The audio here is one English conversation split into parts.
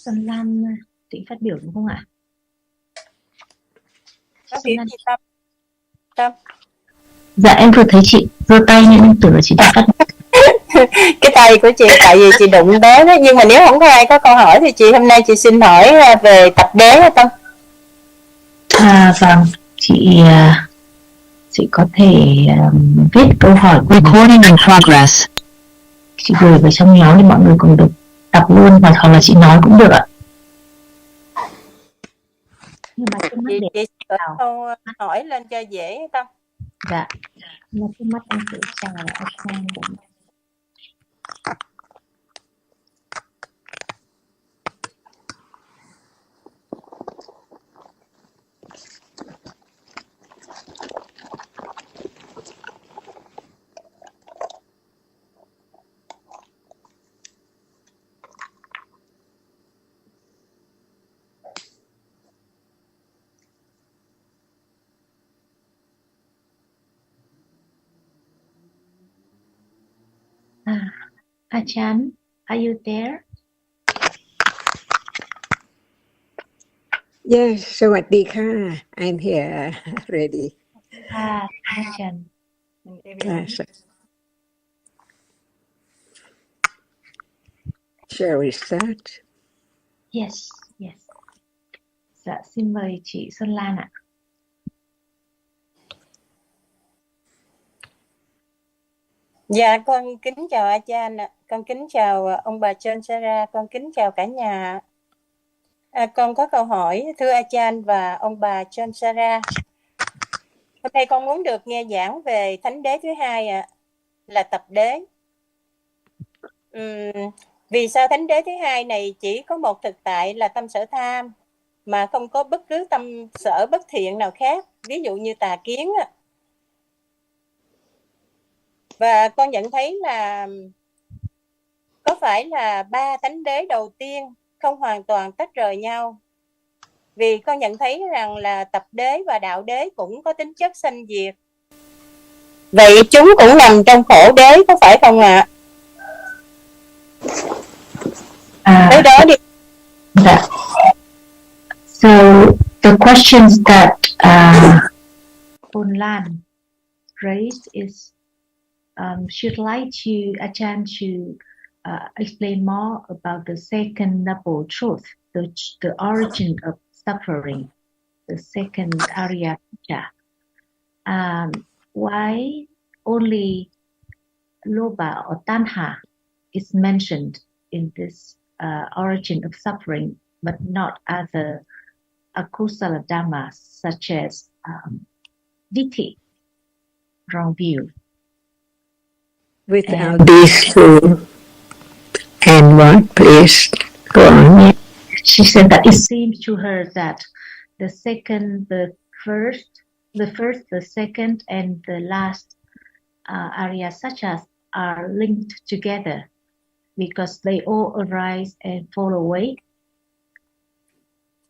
Xuân Lan định phát biểu đúng không ạ? Có việc gì Tâm? Tâm? Dạ em vừa thấy chị giơ tay nên em tưởng là chị đã phát. Cái tay của chị tại vì chị đụng đế đó, nhưng mà nếu không có ai có câu hỏi thì chị hôm nay chị xin hỏi về tập đế hả Tâm? Vâng, chị có thể viết câu hỏi recording in progress. Chị gửi vào trong nhóm để mọi người cùng được đọc luôn, hoặc là chị nói cũng được ạ. Nhưng mà trước mắt chị gửi câu hỏi lên cho dễ Tâm. Dạ. Nhưng mà trước mắt em sẽ chào Ashan. Achan, are you there? Yes, สวัสดีค่ะ I'm here ready. Achan. Shall we start? Yes. Dạ, xin mời chị Xuân Lan ạ. Dạ, con kính chào Achan ạ. Con kính chào ông bà John Sarah, con kính chào cả nhà. Con có câu hỏi thưa Achan và ông bà John Sarah. Hôm nay con muốn được nghe giảng về thánh đế thứ hai là tập đế. Vì sao thánh đế thứ hai này chỉ có một thực tại là tâm sở tham mà không có bất cứ tâm sở bất thiện nào khác, ví dụ như tà kiến Và con nhận thấy là có phải là ba thánh đế đầu tiên không hoàn toàn tách rời nhau? Vì con nhận thấy rằng là tập đế và đạo đế cũng có tính chất sanh diệt. Vậy chúng cũng nằm trong khổ đế, có phải không ạ? Tới đó đi. So the questions that Bồn Lan raised is should like to Achan to explain more about the second noble truth, the origin of suffering, the second Arya Puja. Why only Loba or Tanha is mentioned in this origin of suffering, but not other akusala dhammas such as ditthi, wrong view. Without these two, and what? Please go on. She said that it seems to her that the first, the second, and the last Arya Sachas are linked together because they all arise and fall away.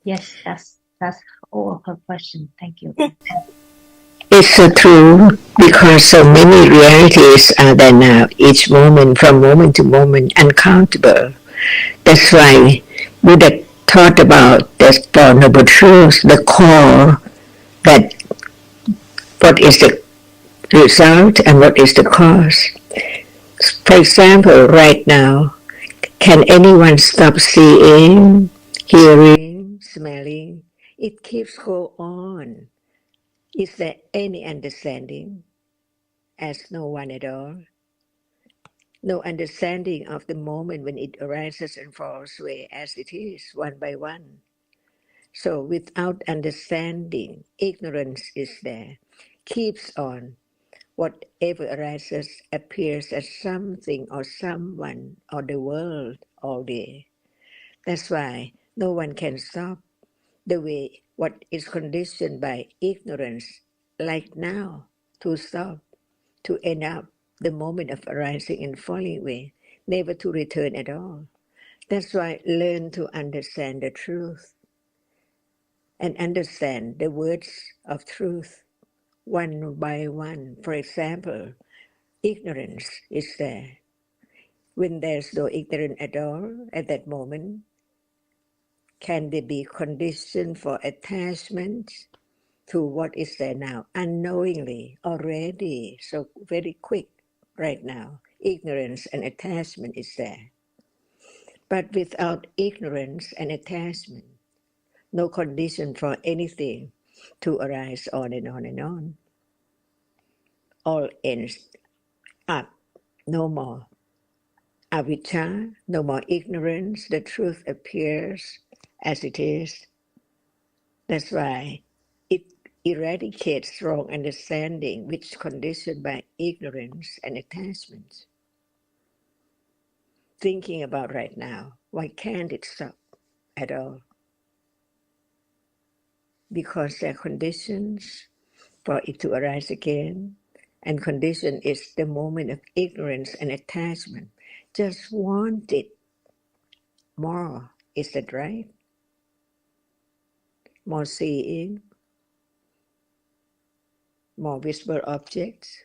Yes, that's all of her question. Thank you. It's so true because so many realities are there now, each moment, from moment to moment, uncountable. That's why Buddha taught about the Four Noble Truths, the core, that what is the result and what is the cause. For example, right now, can anyone stop seeing, hearing, smelling? It keeps go on. Is there any understanding? As no one at all. No understanding of the moment when it arises and falls away as it is, one by one. So without understanding, ignorance is there, keeps on. Whatever arises appears as something or someone or the world all day. That's why no one can stop the way what is conditioned by ignorance, like now, to stop, to end up the moment of arising and falling away, never to return at all. That's why learn to understand the truth and understand the words of truth one by one. For example, ignorance is there. When there's no ignorance at all at that moment, Can there be condition for attachment to what is there now? Unknowingly, already, so very quick right now. Ignorance and attachment is there. But without ignorance and attachment, no condition for anything to arise on and on and on. All ends up, no more. Avijja, no more ignorance, the truth appears as it is. That's why it eradicates wrong understanding, which is conditioned by ignorance and attachment. Thinking about right now, why can't it stop at all? Because there are conditions for it to arise again, and condition is the moment of ignorance and attachment. Just want it more, is that right? More seeing, more visible objects,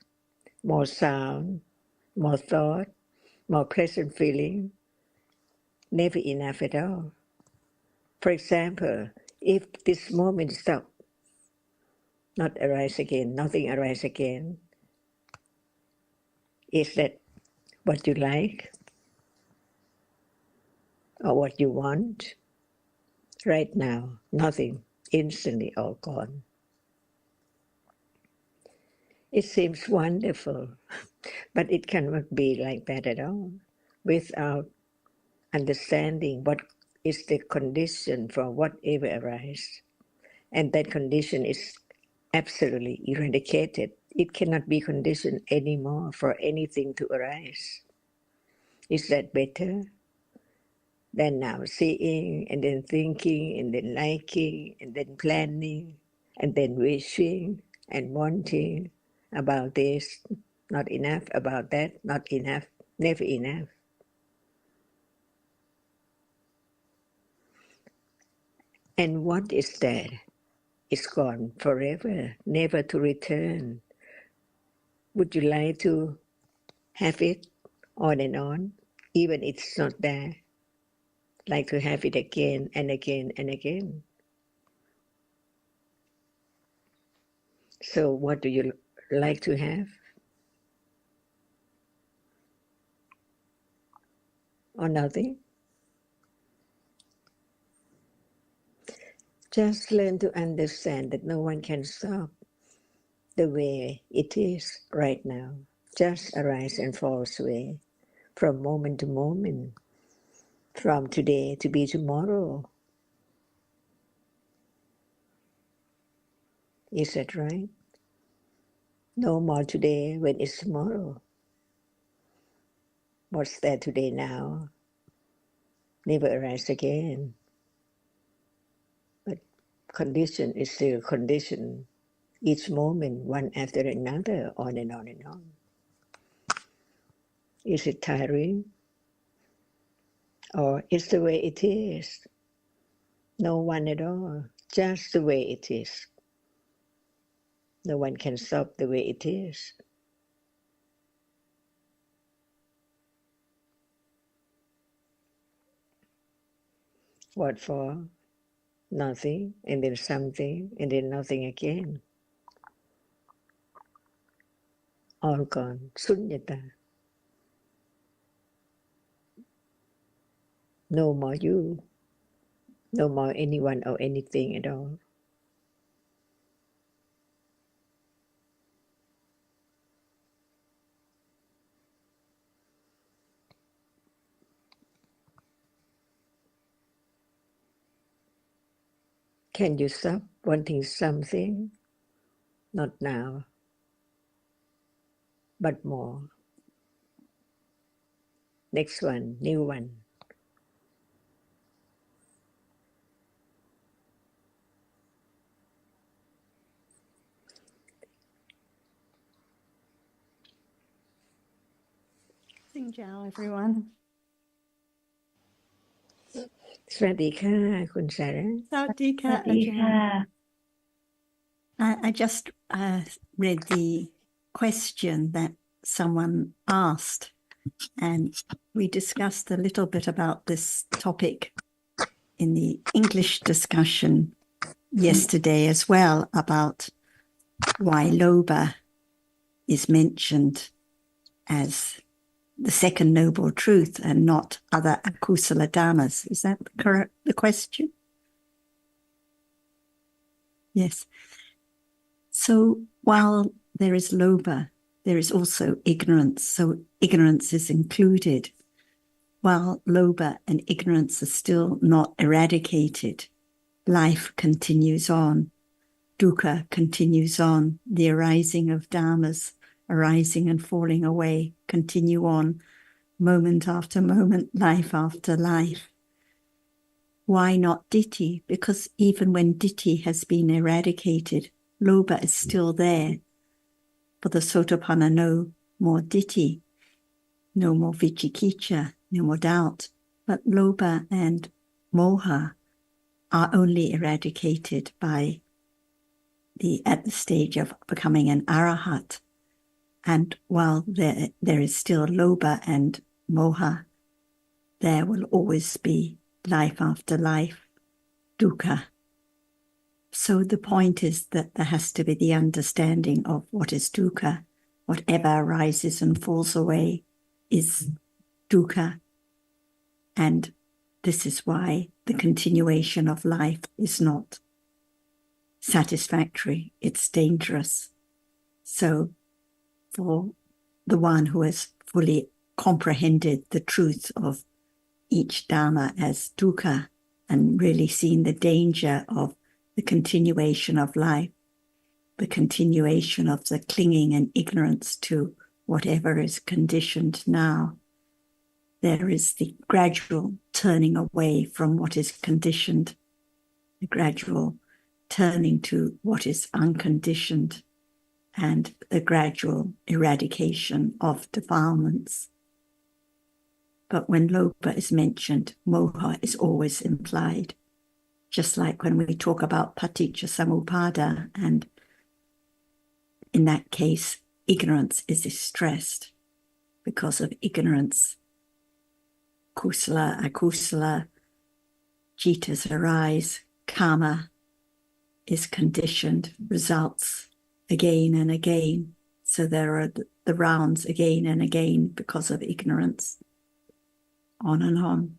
more sound, more thought, more pleasant feeling, never enough at all. For example, if this moment stop, not arise again, nothing arise again, is that what you like or what you want? Right now, nothing, instantly all gone. It seems wonderful, but it cannot be like that at all without understanding what is the condition for whatever arises. And that condition is absolutely eradicated. It cannot be conditioned anymore for anything to arise. Is that better than now seeing and then thinking and then liking and then planning and then wishing and wanting about this, not enough, about that, not enough, never enough? And what is there is gone forever, never to return. Would you like to have it on and on, even it's not there? Like to have it again and again and again. So what do you like to have? Or nothing? Just learn to understand that no one can stop the way it is right now. Just arise and falls away from moment to moment, from today to be tomorrow. Is that right? No more today when it's tomorrow. What's there today now? Never arise again. But condition is still condition. Each moment, one after another, on and on and on. Is it tiring? Or is the way it is? No one at all. Just the way it is. No one can stop the way it is. What for? Nothing, and then something, and then nothing again. All gone. Sunyata. No more you. No more anyone or anything at all. Can you stop wanting something? Not now, but more. Next one, new one. Sing Jiao, everyone. สวัสดีค่ะคุณสาระ Sawadika, สวัสดีค่ะ I just read the question that someone asked, and we discussed a little bit about this topic in the English discussion yesterday as well about why Lobha is mentioned as the second noble truth and not other akusala dhammas. Is that correct, the question? Yes. So while there is Lobha, there is also ignorance. So ignorance is included. While Lobha and ignorance are still not eradicated, life continues on. Dukkha continues on. The arising of dhammas, arising and falling away, continue on, moment after moment, life after life. Why not ditthi? Because even when ditthi has been eradicated, Lobha is still there. For the Sotapanna, no more ditthi, no more vicikiccha, no more doubt. But Lobha and moha are only eradicated by at the stage of becoming an arahat. And while there is still Lobha and moha, there will always be life after life, dukkha. So the point is that there has to be the understanding of what is dukkha. Whatever arises and falls away is dukkha. And this is why the continuation of life is not satisfactory. It's dangerous. So for the one who has fully comprehended the truth of each Dhamma as dukkha and really seen the danger of the continuation of life, the continuation of the clinging and ignorance to whatever is conditioned now, there is the gradual turning away from what is conditioned, the gradual turning to what is unconditioned, and the gradual eradication of defilements. But when Lobha is mentioned, moha is always implied. Just like when we talk about paticca samuppada, and in that case, ignorance is distressed. Because of ignorance, kusala, akusala, citas arise, karma is conditioned, results again and again. So there are the rounds again and again because of ignorance, on and on.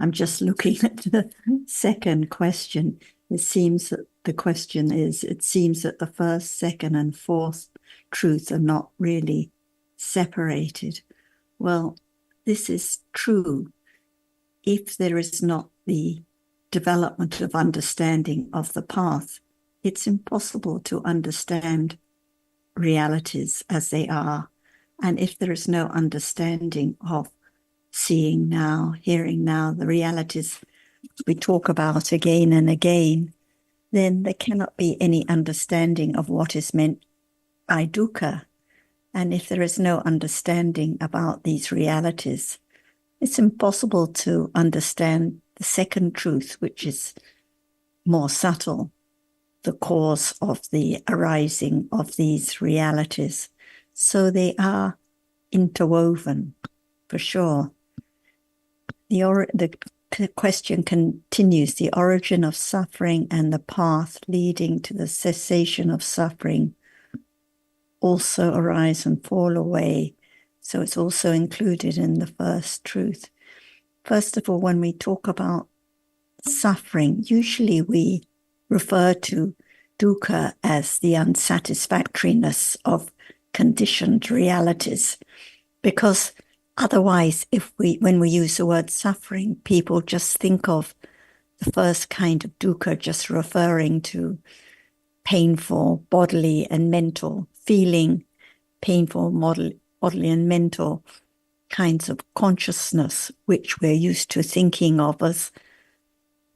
I'm just looking at the second question. It seems that the question is, it seems that the first, second, and fourth truth are not really separated. Well, this is true. If there is not the development of understanding of the path, it's impossible to understand realities as they are. And if there is no understanding of seeing now, hearing now, the realities we talk about again and again, then there cannot be any understanding of what is meant by dukkha. And if there is no understanding about these realities, it's impossible to understand the second truth, which is more subtle, the cause of the arising of these realities. So they are interwoven, for sure. The question continues, the origin of suffering and the path leading to the cessation of suffering also arise and fall away. So it's also included in the first truth. First of all, when we talk about suffering, usually we refer to dukkha as the unsatisfactoriness of conditioned realities, because otherwise, when we use the word suffering, people just think of the first kind of dukkha just referring to painful bodily and mental feeling, painful bodily and mental kinds of consciousness, which we're used to thinking of as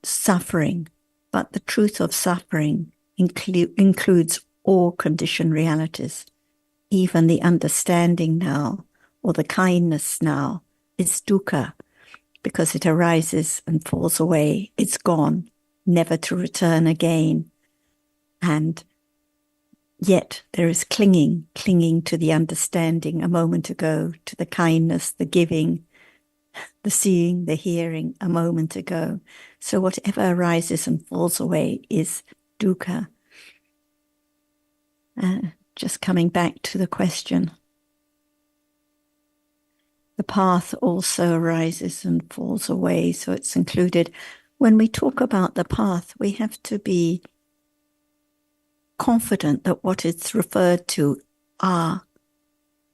suffering. But the truth of suffering includes all conditioned realities. Even the understanding now, or the kindness now, is dukkha, because it arises and falls away. It's gone, never to return again. And yet there is clinging to the understanding a moment ago, to the kindness, the giving, the seeing, the hearing a moment ago. So whatever arises and falls away is dukkha. Just coming back to the question. The path also arises and falls away, so it's included. When we talk about the path, we have to be confident that what is referred to are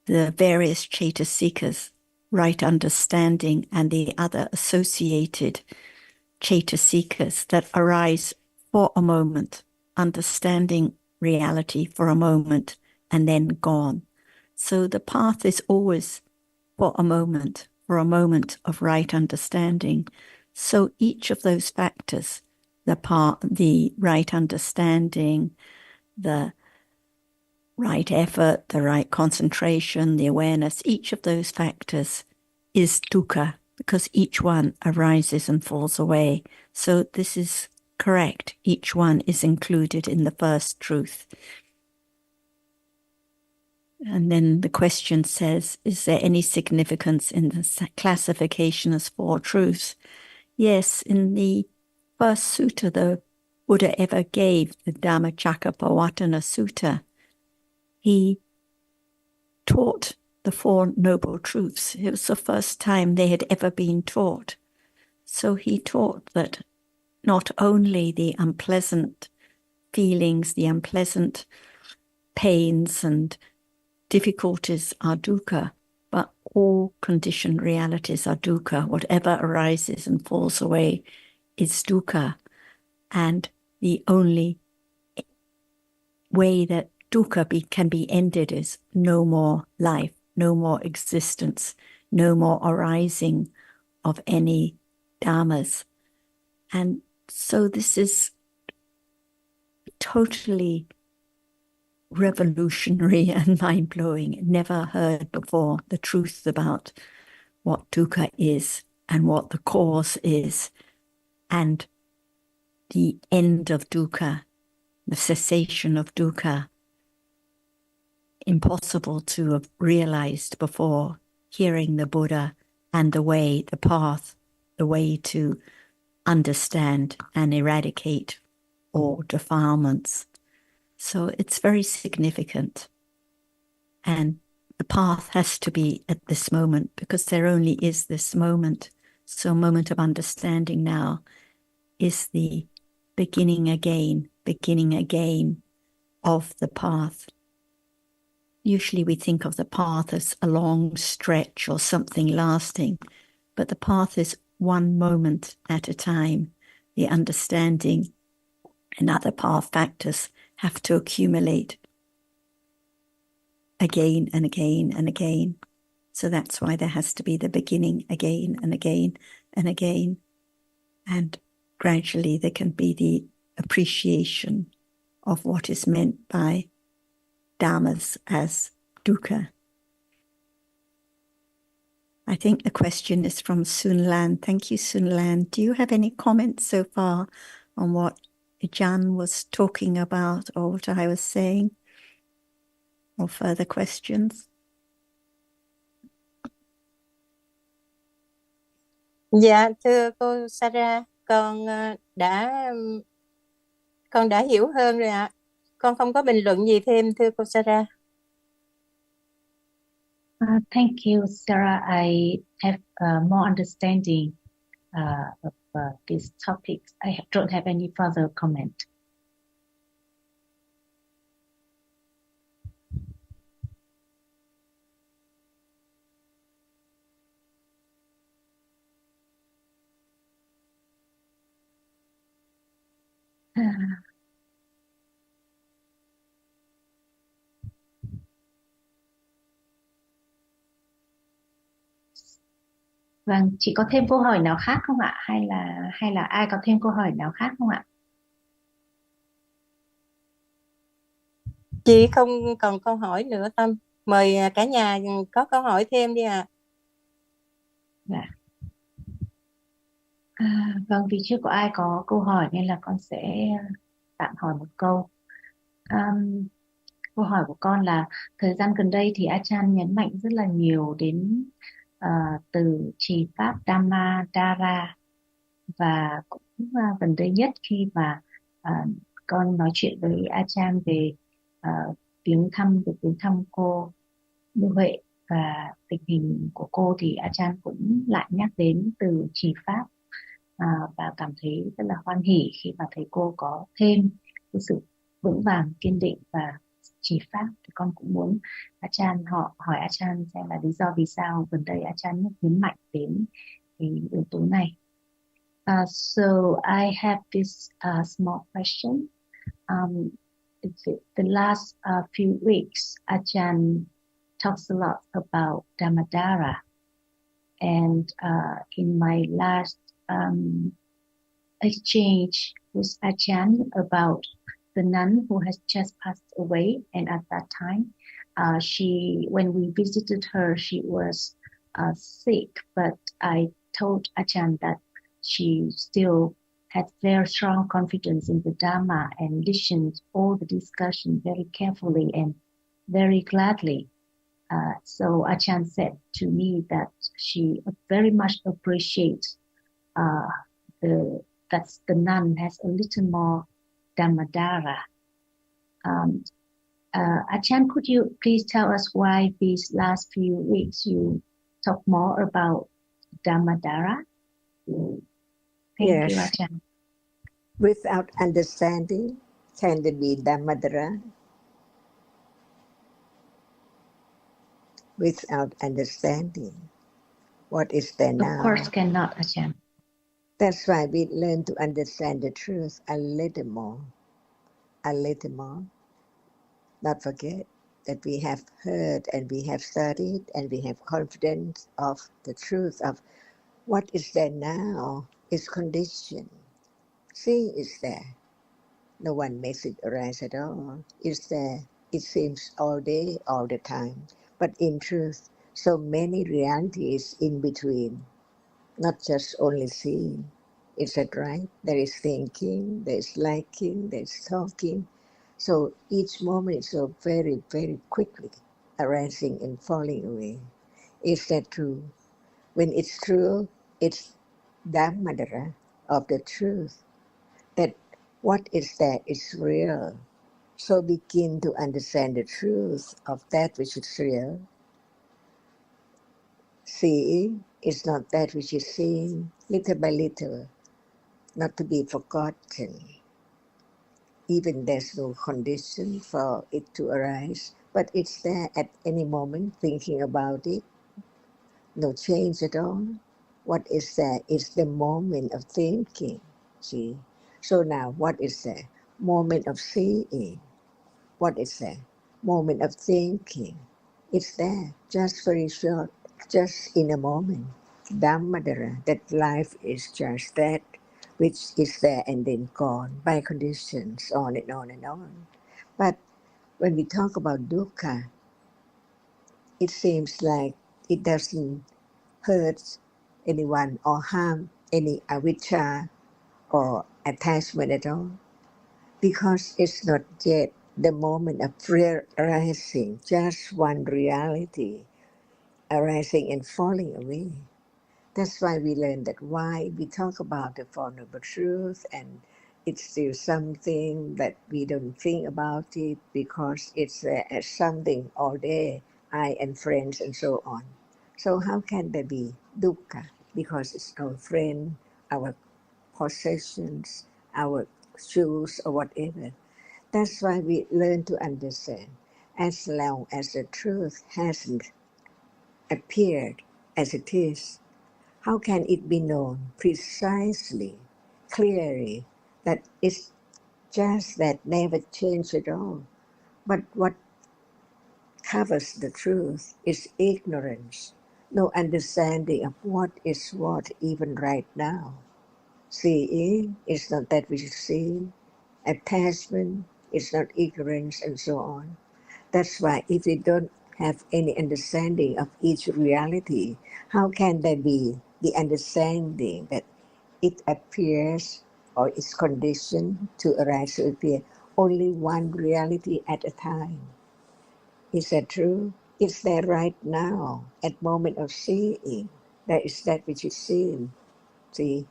the various cetasikas, right understanding, and the other associated cetasikas that arise for a moment, understanding reality for a moment, and then gone. So the path is always for a moment of right understanding. So each of those factors, the right understanding, the right effort, the right concentration, the awareness, each of those factors is dukkha, because each one arises and falls away. So this is correct. Each one is included in the first truth. And then the question says, is there any significance in the classification as four truths? Yes, in the first sutta the Buddha ever gave, the Dhammacakkappavattana Sutta, he taught the Four Noble Truths. It was the first time they had ever been taught. So he taught that not only the unpleasant feelings, the unpleasant pains and difficulties are dukkha, but all conditioned realities are dukkha. Whatever arises and falls away is dukkha. And the only way that dukkha can be ended is no more life, no more existence, no more arising of any dhammas. And so this is totally revolutionary and mind-blowing. Never heard before the truth about what dukkha is and what the cause is and the end of dukkha, the cessation of dukkha. Impossible to have realized before hearing the Buddha and the way, the path, the way to understand and eradicate all defilements. So it's very significant. And the path has to be at this moment because there only is this moment. So moment of understanding now is the beginning again of the path. Usually we think of the path as a long stretch or something lasting, but the path is one moment at a time. The understanding and other path factors have to accumulate again and again and again. So that's why there has to be the beginning again and again and again. And gradually there can be the appreciation of what is meant by dhammas as dukkha. I think the question is from Sun Lan. Thank you, Sun Lan. Do you have any comments so far on what Jan was talking about or what I was saying? Or further questions? Dạ, thưa cô Sarah, con đã hiểu hơn rồi ạ. Con không có bình luận gì thêm, thưa cô Sarah. Thank you, Sarah. I have more understanding of these topics. I don't have any further comment. Vâng, chị có thêm câu hỏi nào khác không ạ? Hay là ai có thêm câu hỏi nào khác không ạ? Chị không còn câu hỏi nữa Tâm. Mời cả nhà có câu hỏi thêm đi ạ. Dạ. Vâng, vì chưa có ai có câu hỏi nên là con sẽ tạm hỏi một câu. Câu hỏi của con là thời gian gần đây thì Achan nhấn mạnh rất là nhiều đến từ trì pháp Dhamma Dara, và cũng gần đây nhất khi mà con nói chuyện với Achan về viếng thăm cô Như Huệ và tình hình của cô, thì Achan cũng lại nhắc đến từ trì pháp, và cảm thấy rất là hoan hỉ khi mà thấy cô có thêm cái sự vững vàng, kiên định và trì pháp. Thì con cũng muốn Achan hỏi Achan xem là lý do vì sao gần đây Achan nhấn mạnh đến cái yếu tố này. So I have this small question. The last few weeks, Achan talks a lot about Dhammadara, and in my last exchange with Achan about the nun who has just passed away, and at that time, when we visited her, she was sick, but I told Achan that she still had very strong confidence in the Dhamma and listened all the discussion very carefully and very gladly. So Achan said to me that she very much appreciates that the nun has a little more Dhammadara. Achan, could you please tell us why these last few weeks you talk more about Dhammadara? Thank you, Achan. Without understanding, can there be Dhammadara? Without understanding, what is there now? Of course cannot, Achan. That's why we learn to understand the truth a little more. A little more. Not forget that we have heard and we have studied and we have confidence of the truth of what is there now is conditioned. Seeing is there. No one makes it arise at all. It's there. It seems all day, all the time. But in truth, so many realities in between. Not just only seeing. Is that right? There is thinking, there is liking, there is talking. So each moment is so very, very quickly arising and falling away. Is that true? When it's true, it's Dhammadara of the truth. That what is there is real. So begin to understand the truth of that which is real. Seeing is not that which is seen, little by little, not to be forgotten. Even there's no condition for it to arise, but it's there at any moment, thinking about it. No change at all. What is there is the moment of thinking, see? So now, what is there? Moment of seeing. What is there? Moment of thinking. It's there, just very short, just in a moment. Dhammadara, that life is just that which is there and then gone by conditions, on and on and on. But when we talk about dukkha, it seems like it doesn't hurt anyone or harm any avijja or attachment at all, because it's not yet the moment of arising, just one reality arising and falling away. That's why we learn that why we talk about the Four Noble Truths, and it's still something that we don't think about it because it's something all day, I and friends and so on. So how can there be dukkha? Because it's our friend, our possessions, our shoes or whatever. That's why we learn to understand. As long as the truth hasn't appeared as it is, how can it be known precisely, clearly, that it's just that never change at all? But what covers the truth is ignorance, no understanding of what is what even right now. Seeing is not that which is seen, attachment is not ignorance, and so on. That's why if we don't have any understanding of each reality, how can there be the understanding that it appears or is conditioned to arise to appear only one reality at a time? Is that true? It's there right now, at moment of seeing. That is that which is seen. See,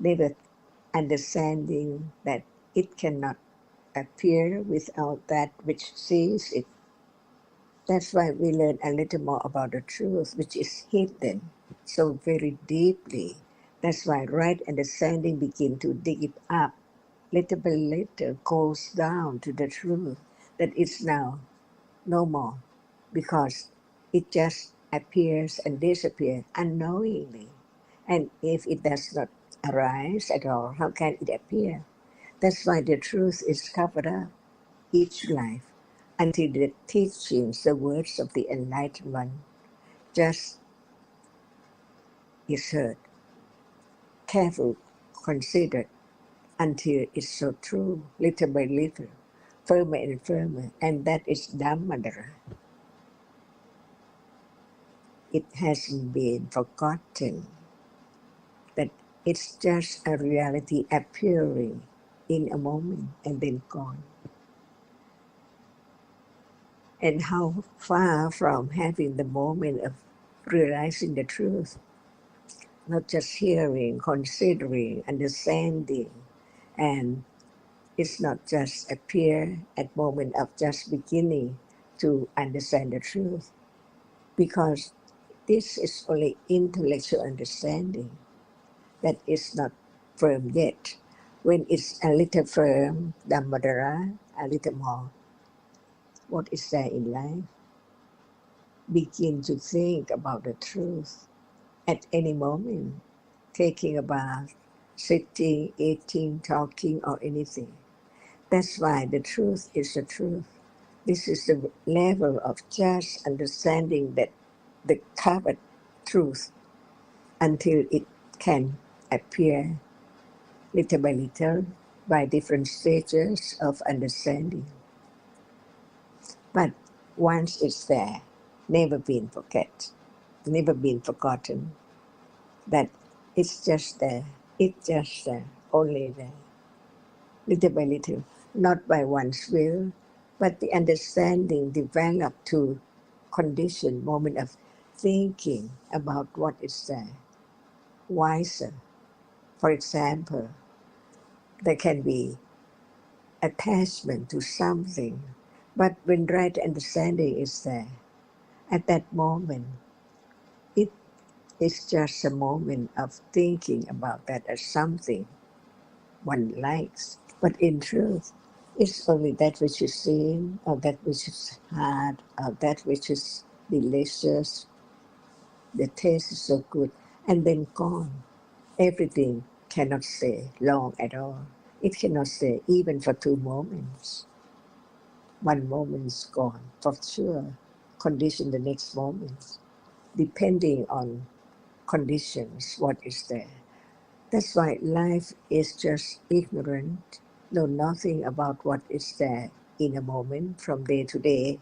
never understanding that it cannot appear without that which sees it. That's why we learn a little more about the truth, which is hidden so very deeply. That's why right understanding begin to dig it up. Little by little goes down to the truth that it's now no more, because it just appears and disappears unknowingly. And if it does not arise at all, how can it appear? That's why the truth is covered up each life until the teachings, the words of the enlightened one, just is heard, careful, considered, until it's so true, little by little, firmer and firmer, and that is Dhamma. It hasn't been forgotten that it's just a reality appearing in a moment and then gone. And how far from having the moment of realizing the truth, not just hearing, considering, understanding, and it's not just appear at moment of just beginning to understand the truth, because this is only intellectual understanding that is not firm yet. When it's a little firm, Dhammadara, a little more, what is there in life? Begin to think about the truth at any moment, taking a bath, sitting, eating, talking, or anything. That's why the truth is the truth. This is the level of just understanding that the covered truth until it can appear little by little by different stages of understanding. But once it's there, never been never been forgotten, that it's just there, it's just there, only there, little by little, not by one's will, but the understanding developed to condition moment of thinking about what is there, wiser. For example, there can be attachment to something, but when right understanding is there, at that moment, it is just a moment of thinking about that as something one likes. But in truth, it's only that which is seen, or that which is hard, or that which is delicious. The taste is so good, and then gone. Everything cannot stay long at all. It cannot stay even for 2 moments. One moment is gone, for sure. Condition the next moment, depending on conditions, what is there. That's why life is just ignorant, know nothing about what is there in a moment from day to day.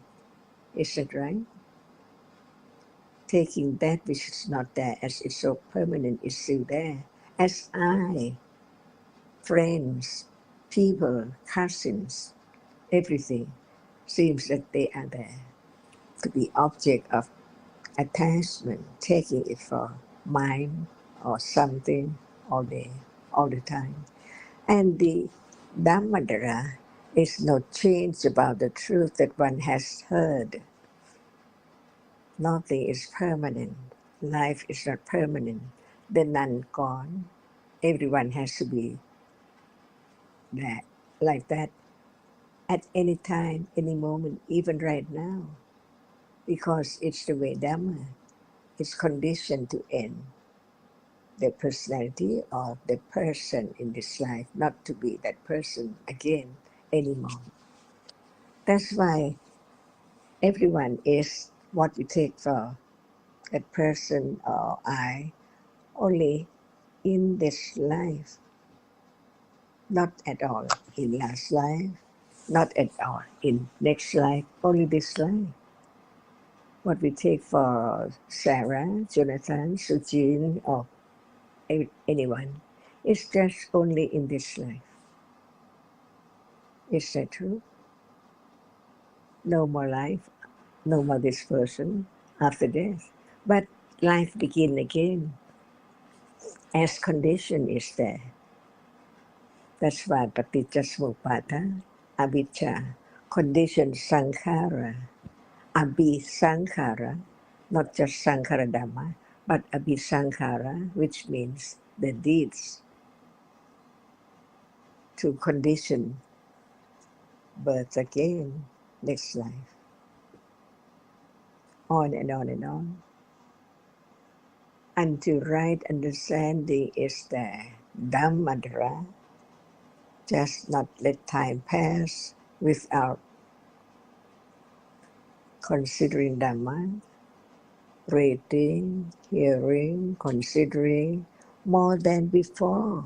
Is that right? Taking that which is not there as it's so permanent is still there. As I, friends, people, cousins, everything seems that they are there to be object of attachment, taking it for mine or something all day, all the time. And the Dhammadara is no change about the truth that one has heard. Nothing is permanent. Life is not permanent. The none gone. Everyone has to be that, like that, at any time, any moment, even right now, because it's the way Dhamma is conditioned to end. The personality or the person in this life, not to be that person again anymore. That's why everyone is what we take for that person or I only in this life, not at all in last life, not at all in next life, only this life. What we take for Sarah, Jonathan, Sujin, or anyone is just only in this life. Is that true? No more life, no more this person after death. But life begin again as condition is there. That's why paticca samuppada, avijja, condition sankhara, abhisankhara, not just sankhara dhamma, but abhisankhara, which means the deeds to condition birth again, next life, on and on and on. Until right understanding is there, Dhammadhara, just not let time pass without considering Dhamma, reading, hearing, considering more than before.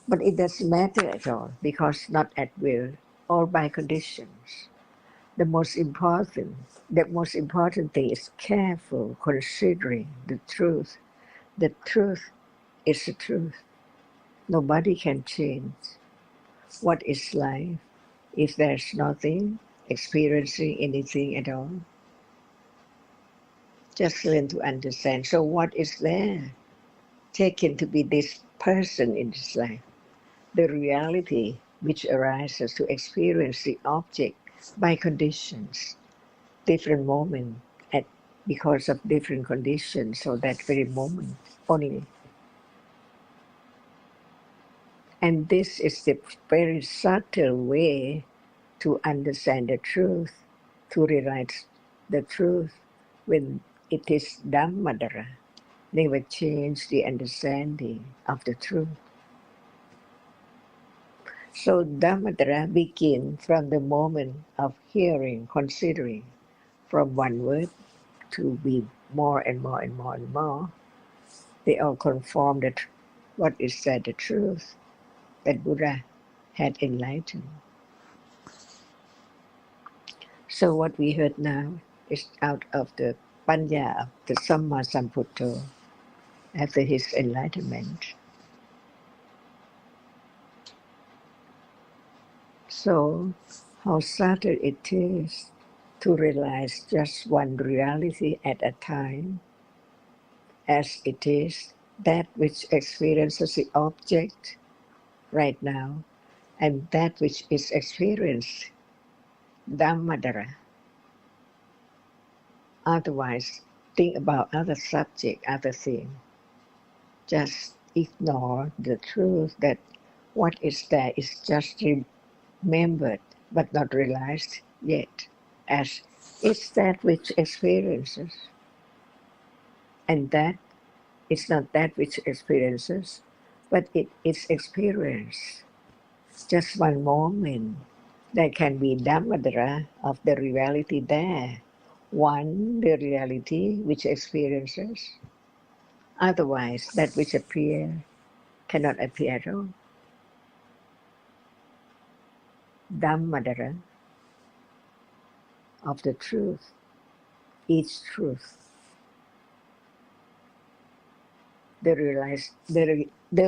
But it doesn't matter at all because not at will or by conditions. The most important thing is careful considering the truth. The truth is the truth. Nobody can change. What is life if there's nothing, experiencing anything at all? Just learn to understand. So what is there taken to be this person in this life? The reality which arises to experience the object by conditions, different moment at because of different conditions, so that very moment only. And this is the very subtle way to understand the truth, to realize the truth when it is Dhammadhara. Never change the understanding of the truth. So Dhammadhara begins from the moment of hearing, considering, from one word to be more and more and more and more. They all confirm that what is said the truth, that Buddha had enlightened. So what we heard now is out of the Panya of the Samma Sambuddha after his enlightenment. So how subtle it is to realize just one reality at a time, as it is that which experiences the object right now and that which is experienced, Dhammadhara. Otherwise, think about other subject, other thing. Just ignore the truth that what is there is just remembered but not realized yet, as it's that which experiences. And that it's not that which experiences, but it is experience. Just one moment, there can be Dhammadhara of the reality there. One, the reality which experiences. Otherwise, that which appears cannot appear at all. Dhammadhara of the truth, each truth. The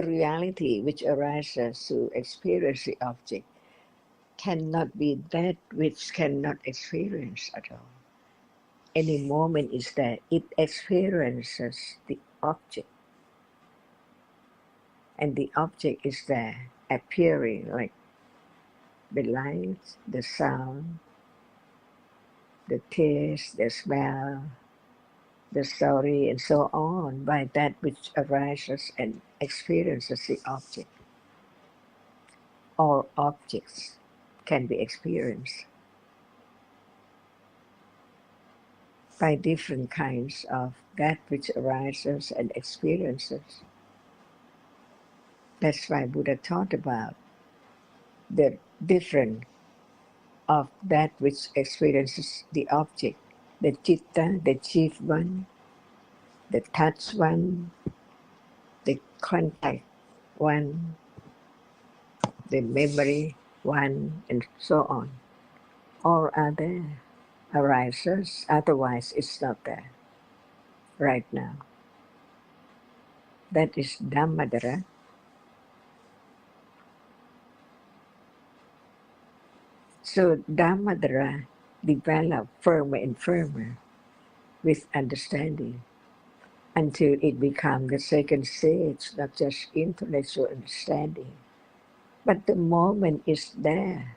reality which arises to experience the object cannot be that which cannot experience at all. Any moment is there, it experiences the object. And the object is there, appearing like the light, the sound, the taste, the smell, the story, and so on, by that which arises and experiences the object. All objects can be experienced by different kinds of that which arises and experiences. That's why Buddha taught about the difference of that which experiences the object, the citta, the chief one, the touch one, the contact one, the memory one, and so on. All are there, arises, otherwise it's not there right now. That is Dhammadhara. So Dhammadhara develop firmer and firmer with understanding until it becomes the second stage, not just intellectual understanding, but the moment is there,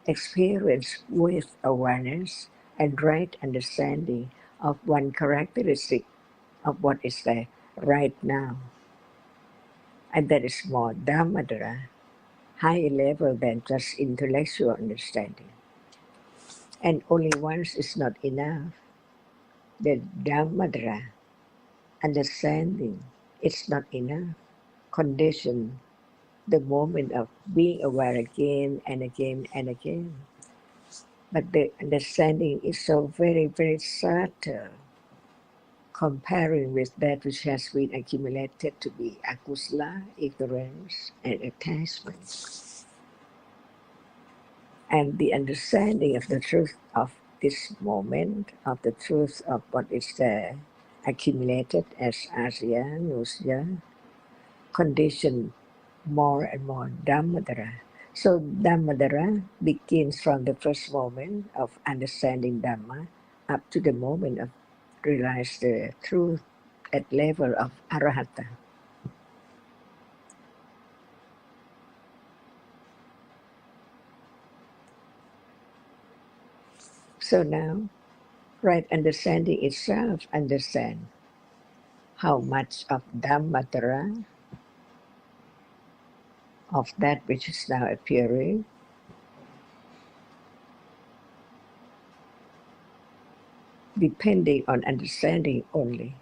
experience with awareness and right understanding of one characteristic of what is there right now. And that is more Dhammadara, higher level than just intellectual understanding. And only once is not enough. The Dhammadara, understanding, is not enough. Condition, the moment of being aware again and again and again. But the understanding is so very, very subtle, comparing with that which has been accumulated to be akusala, ignorance, and attachment. And the understanding of the truth of this moment, of the truth of what is there, accumulated as asya, nusya, conditioned more and more Dhammadara. So Dhammadara begins from the first moment of understanding Dhamma up to the moment of realize the truth at level of Arahata. So now, right understanding itself understand how much of Dhammadara, of that which is now appearing, depending on understanding only.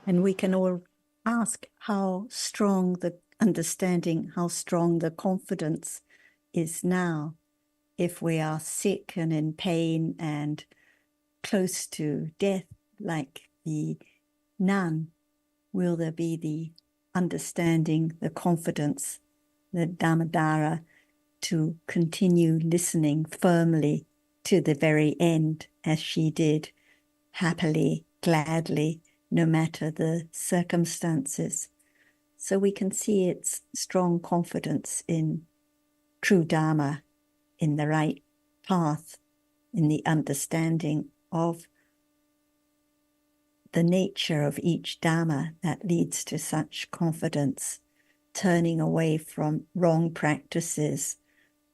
And we can all ask how strong the understanding, how strong the confidence is now. If we are sick and in pain and close to death, like the nun, will there be the understanding, the confidence, the Dhammadara to continue listening firmly to the very end, as she did, happily, gladly, no matter the circumstances? So we can see its strong confidence in true Dhamma, in the right path, in the understanding of the nature of each Dhamma that leads to such confidence, turning away from wrong practices,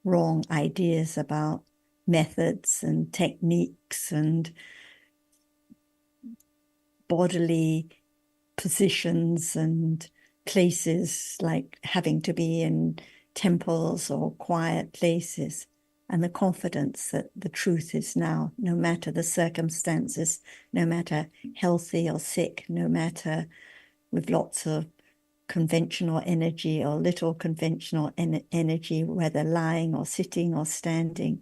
wrong ideas about methods and techniques and bodily positions and places, like having to be in temples or quiet places, and the confidence that the truth is now, no matter the circumstances, no matter healthy or sick, no matter with lots of conventional energy or little conventional energy, whether lying or sitting or standing,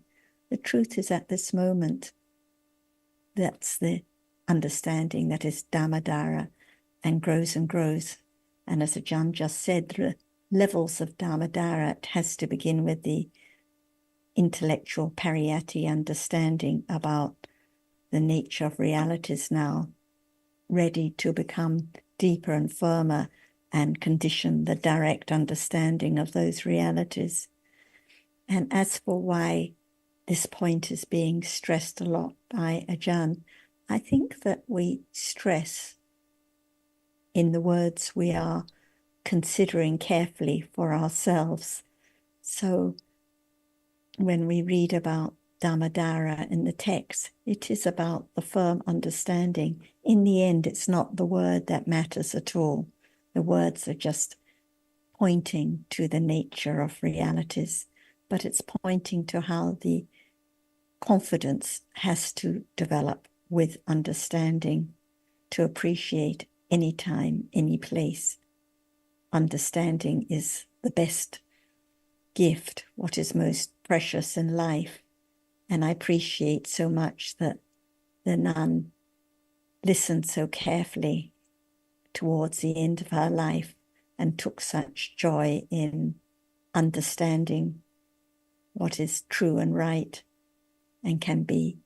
the truth is at this moment. That's the understanding that is Dhammadara, and grows and grows. And as Ajahn just said, the levels of Dhammadara, it has to begin with the intellectual pariyatti understanding about the nature of realities now, ready to become deeper and firmer and condition the direct understanding of those realities. And as for why this point is being stressed a lot by Ajahn, I think that we stress in the words we are considering carefully for ourselves. So when we read about Dhammadara in the text, it is about the firm understanding. In the end, it's not the word that matters at all. The words are just pointing to the nature of realities, but it's pointing to how the confidence has to develop with understanding to appreciate any time, any place. Understanding is the best gift, what is most precious in life. And I appreciate so much that the nun listened so carefully towards the end of her life and took such joy in understanding what is true and right and can be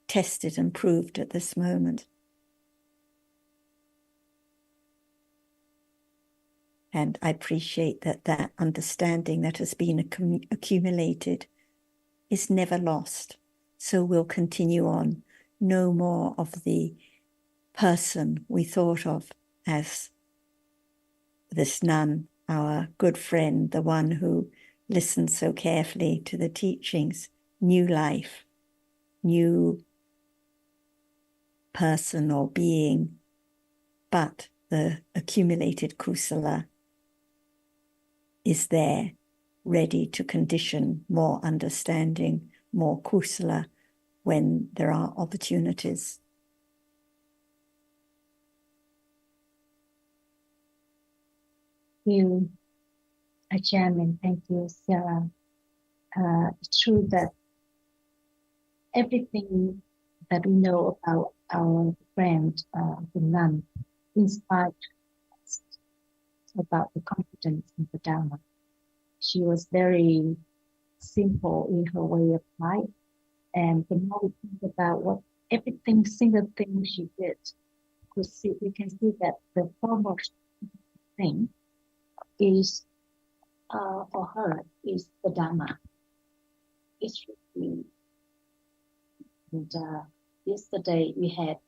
tested and proved at this moment. And I appreciate that that understanding that has been accumulated is never lost. So we'll continue on. No more of the person we thought of as this nun, our good friend, the one who listened so carefully to the teachings. New life, new person or being, but the accumulated kusala is there, ready to condition more understanding, more kusala when there are opportunities. Thank you, Ajahn, and thank you, Sarah. It's true that everything that we know about our friend, the nun, inspired us about the confidence in the Dhamma. She was very simple in her way of life, and the more we think about what everything, single thing she did, we can see that the foremost thing is for her is the Dhamma. It's really, and yesterday we had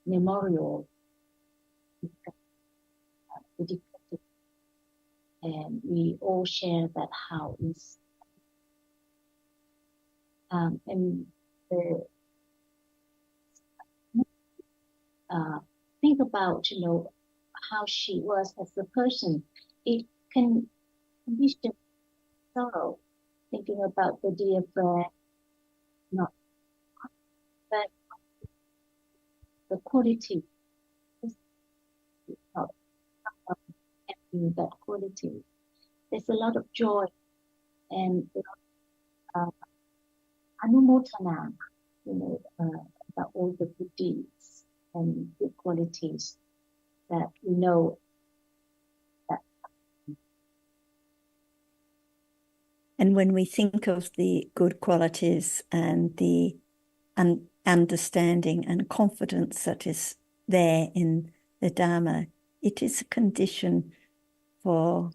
memorial dedicated, and we all share that how is and the think about how she was as a person. It can condition sorrow, thinking about the dear friend, not that the quality is not having that quality. There's a lot of joy and anumotana, about all the good deeds and good qualities that we know that. And when we think of the good qualities and the understanding and confidence that is there in the Dhamma, it is a condition for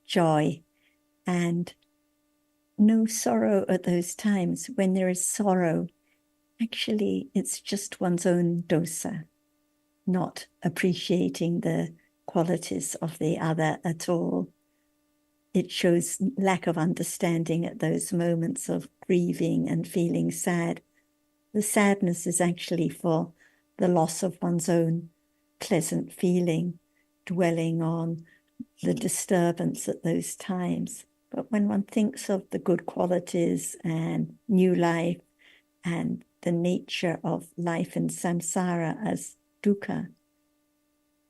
joy and no sorrow at those times. When there is sorrow, actually it's just one's own dosa, not appreciating the qualities of the other at all. It shows lack of understanding at those moments of grieving and feeling sad. The sadness is actually for the loss of one's own pleasant feeling, dwelling on the disturbance at those times. But when one thinks of the good qualities and new life and the nature of life in samsara as dukkha,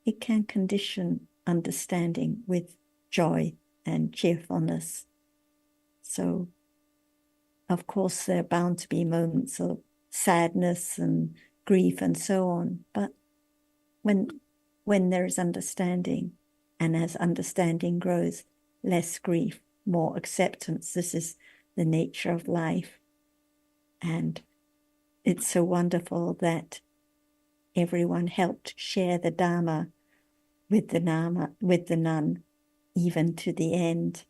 it can condition understanding with joy and cheerfulness. So, of course, there are bound to be moments of sadness and grief and so on, but when there is understanding, and as understanding grows, less grief, more acceptance. This is the nature of life. And it's so wonderful that everyone helped share the Dhamma with the nun, even to the end.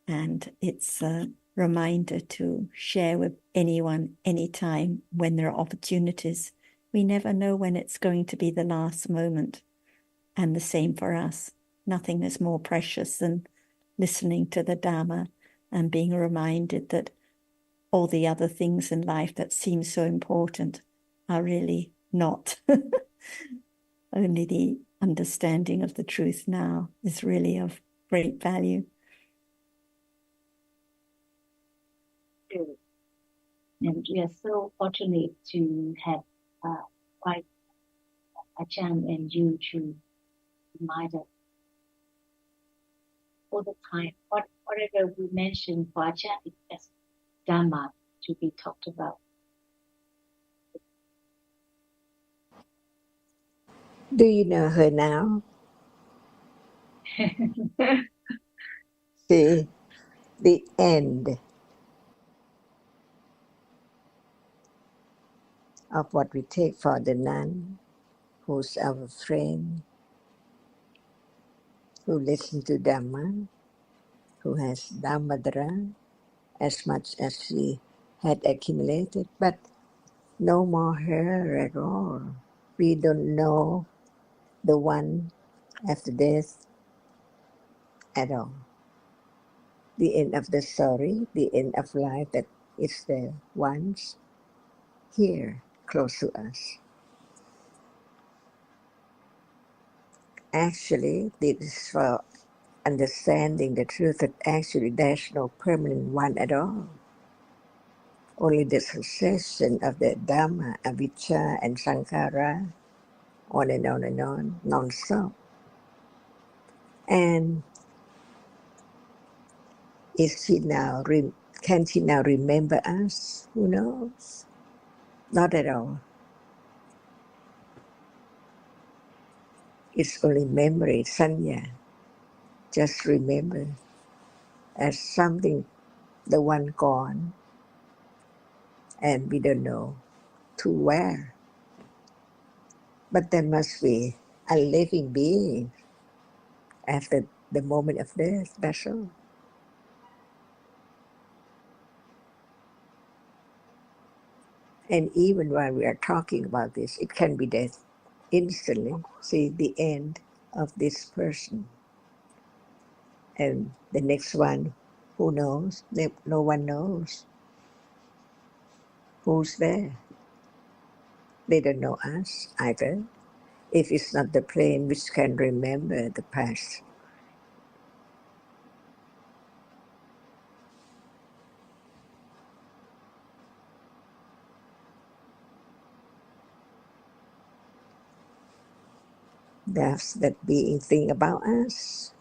And it's a reminder to share with anyone, anytime, when there are opportunities. We never know when it's going to be the last moment. And the same for us. Nothing is more precious than listening to the Dhamma and being reminded that all the other things in life that seem so important are really not. Only the understanding of the truth now is really of great value. And we are so fortunate to have quite Ajahn and you to remind us all the time. Whatever we mention for Ajahn is just Dhamma to be talked about. Do you know her now? See, the end of what we take for the nun, who's our friend, who listen to Dhamma, who has Dhammadra as much as she had accumulated, but no more hair at all. We don't know the one after death at all. The end of the story, the end of life that is there once here, close to us. Actually, this is for understanding the truth that actually there's no permanent one at all. Only the succession of the Dhamma, Avijja, and Sankhara, on and on and on, non-stop. And can she now remember us? Who knows? Not at all. It's only memory, sanya. Just remember as something, the one gone, and we don't know to where. But there must be a living being after the moment of death, that's all. And even while we are talking about this, it can be death instantly. See the end of this person. And the next one, who knows? No one knows. Who's there? They don't know us either. If it's not the plane which can remember the past. Does that being think about us?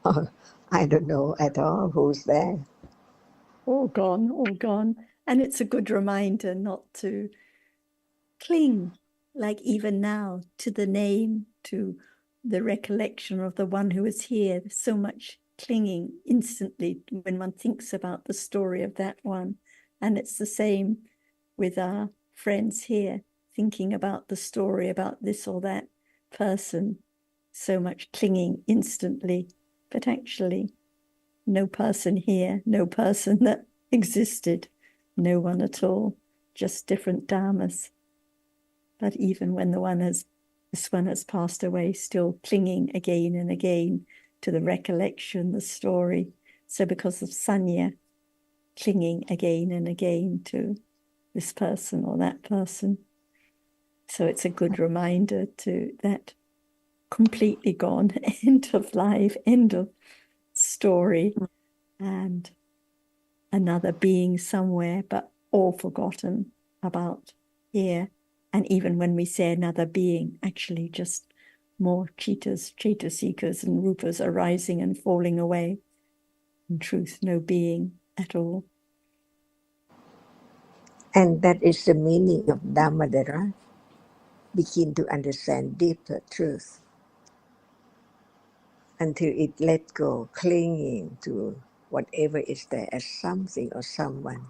Oh, I don't know at all who's there. All gone, all gone. And it's a good reminder not to cling, like even now, to the name, to the recollection of the one who was here. There's so much clinging instantly when one thinks about the story of that one. And it's the same with our friends here, thinking about the story about this or that person. So much clinging instantly, but actually no person here, no person that existed, no one at all, just different dharmas. But even when this one has passed away, still clinging again and again to the recollection, the story. So because of sanya, clinging again and again to this person or that person. So it's a good reminder to that completely gone, end of life, end of story, and another being somewhere, but all forgotten about here. And even when we say another being, actually just more chitta seekers and rupas arising and falling away. In truth, no being at all. And that is the meaning of Dhammadara. Begin to understand deeper truth until it let go, clinging to whatever is there as something or someone.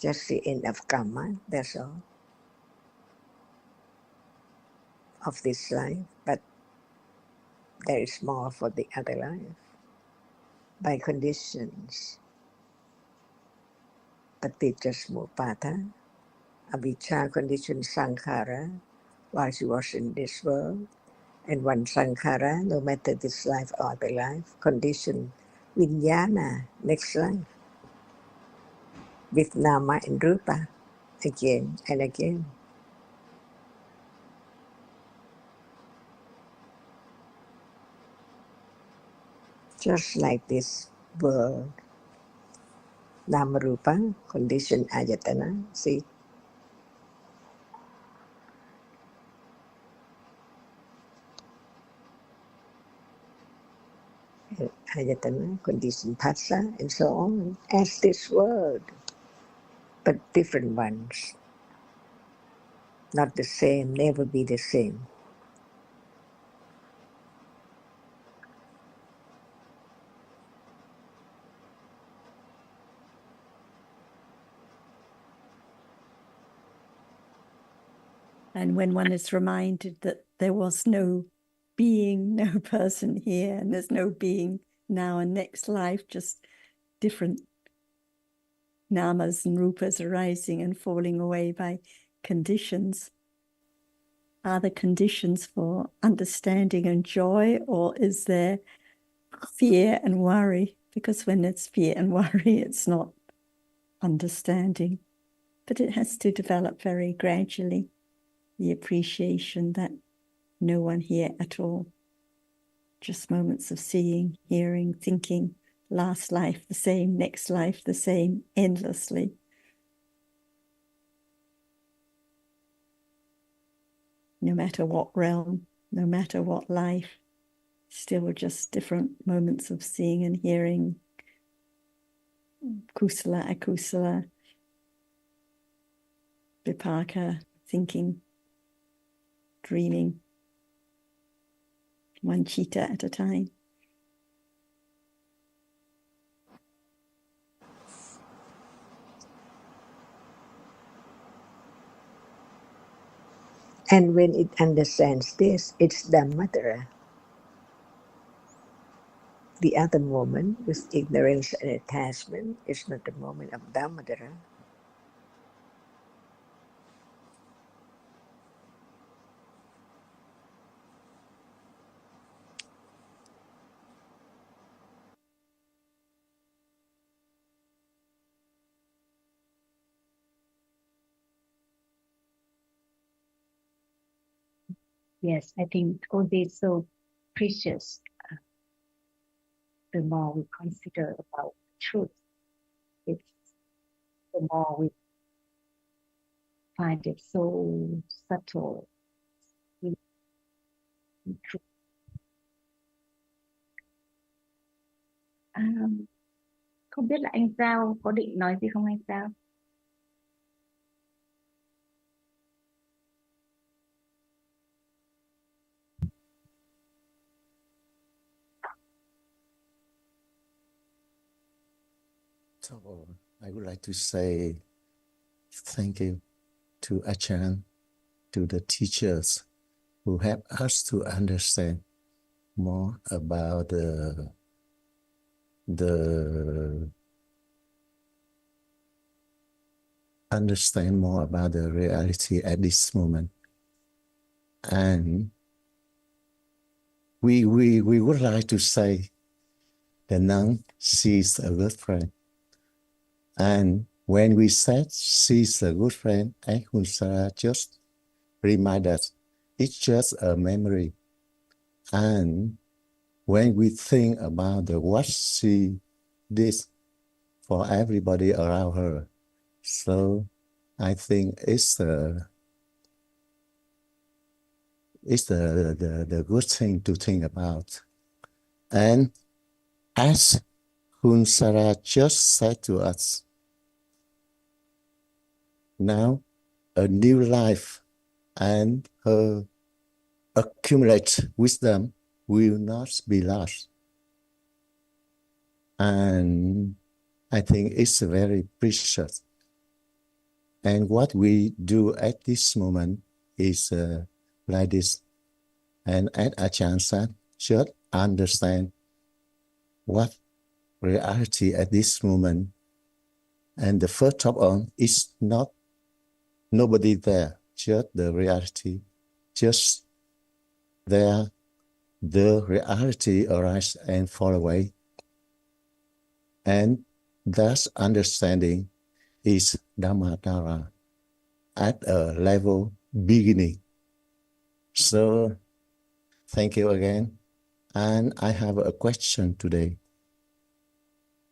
Just the end of karma, that's all, of this life, but there is more for the other life by conditions. Paticca Samuppada, Avijja conditioned Sankhara while she was in this world, and one Sankhara, no matter this life or the life, conditioned Vijnana, next life, with Nama and Rupa, again and again. Just like this world, Nama Rupa, conditioned Ayatana, see? Ayatana, conditioned Phassa, and so on, as this world, but different ones. Not the same, never be the same. And when one is reminded that there was no being, no person here, and there's no being now and next life, just different namas and rupas arising and falling away by conditions. Are the conditions for understanding and joy, or is there fear and worry? Because when it's fear and worry, it's not understanding. But it has to develop very gradually, the appreciation that no one here at all. Just moments of seeing, hearing, thinking, last life the same, next life the same, endlessly. No matter what realm, no matter what life, still just different moments of seeing and hearing, kusala, akusala, vipaka, thinking, dreaming, one chitta at a time. And when it understands this, it's Dhammatara. The other moment with ignorance and attachment is not the moment of Dhammatara. Yes, I think all this is so precious. The more we consider about truth, it's the more we find it so subtle. True. Không biết là anh Giao có định nói gì không anh Giao? So I would like to say thank you to Achan, to the teachers who help us to understand more about understand more about the reality at this moment. And we would like to say the nun sees a good friend. And when we said she's a good friend, Ahimsa just remind us it's just a memory. And when we think about what she did for everybody around her, so I think it's the good thing to think about. And as Hunsara just said to us, now a new life and her accumulate wisdom will not be lost. And I think it's very precious. And what we do at this moment is like this. And as Achan said, should understand what reality at this moment. And the first top on is not nobody there, just the reality, just there, the reality arise and fall away. And that understanding is Dhammatara at a level beginning. So thank you again. And I have a question today.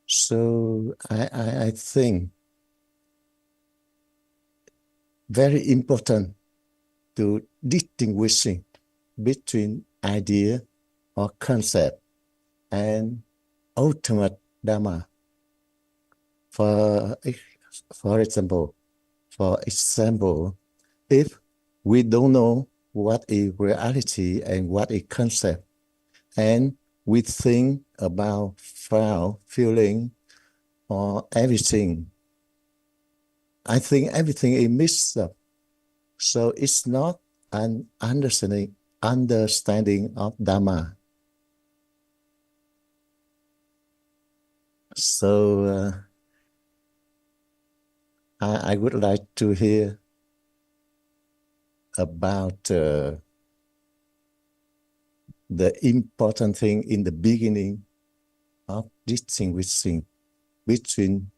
So I think very important to distinguishing between idea or concept and ultimate Dhamma. For example, if we don't know what is reality and what is concept, and we think about feeling, or everything, I think everything is mixed up. So it's not an understanding of Dhamma. So I would like to hear about the important thing in the beginning of distinguishing between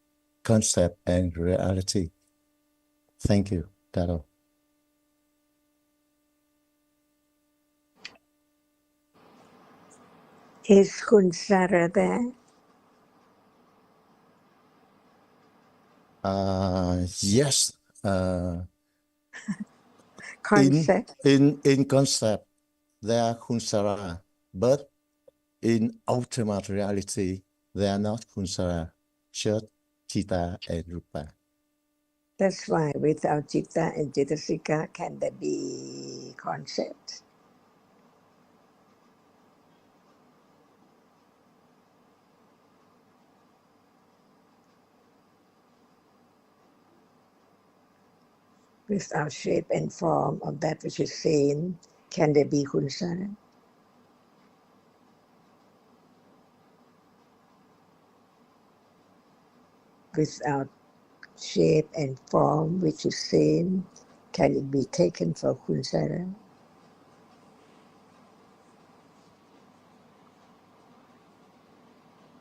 concept and reality. Thank you, Taro. Is Khun Sara there? Yes. Concept. In concept, they are Khunsara, but in ultimate reality, they are not Khunsara, just Chitta and Rupa. That's why without Chitta and Chitasika, can there be concept? Without shape and form of that which is seen, can there be Khunsara? Without shape and form which is seen, can it be taken for Khunsara?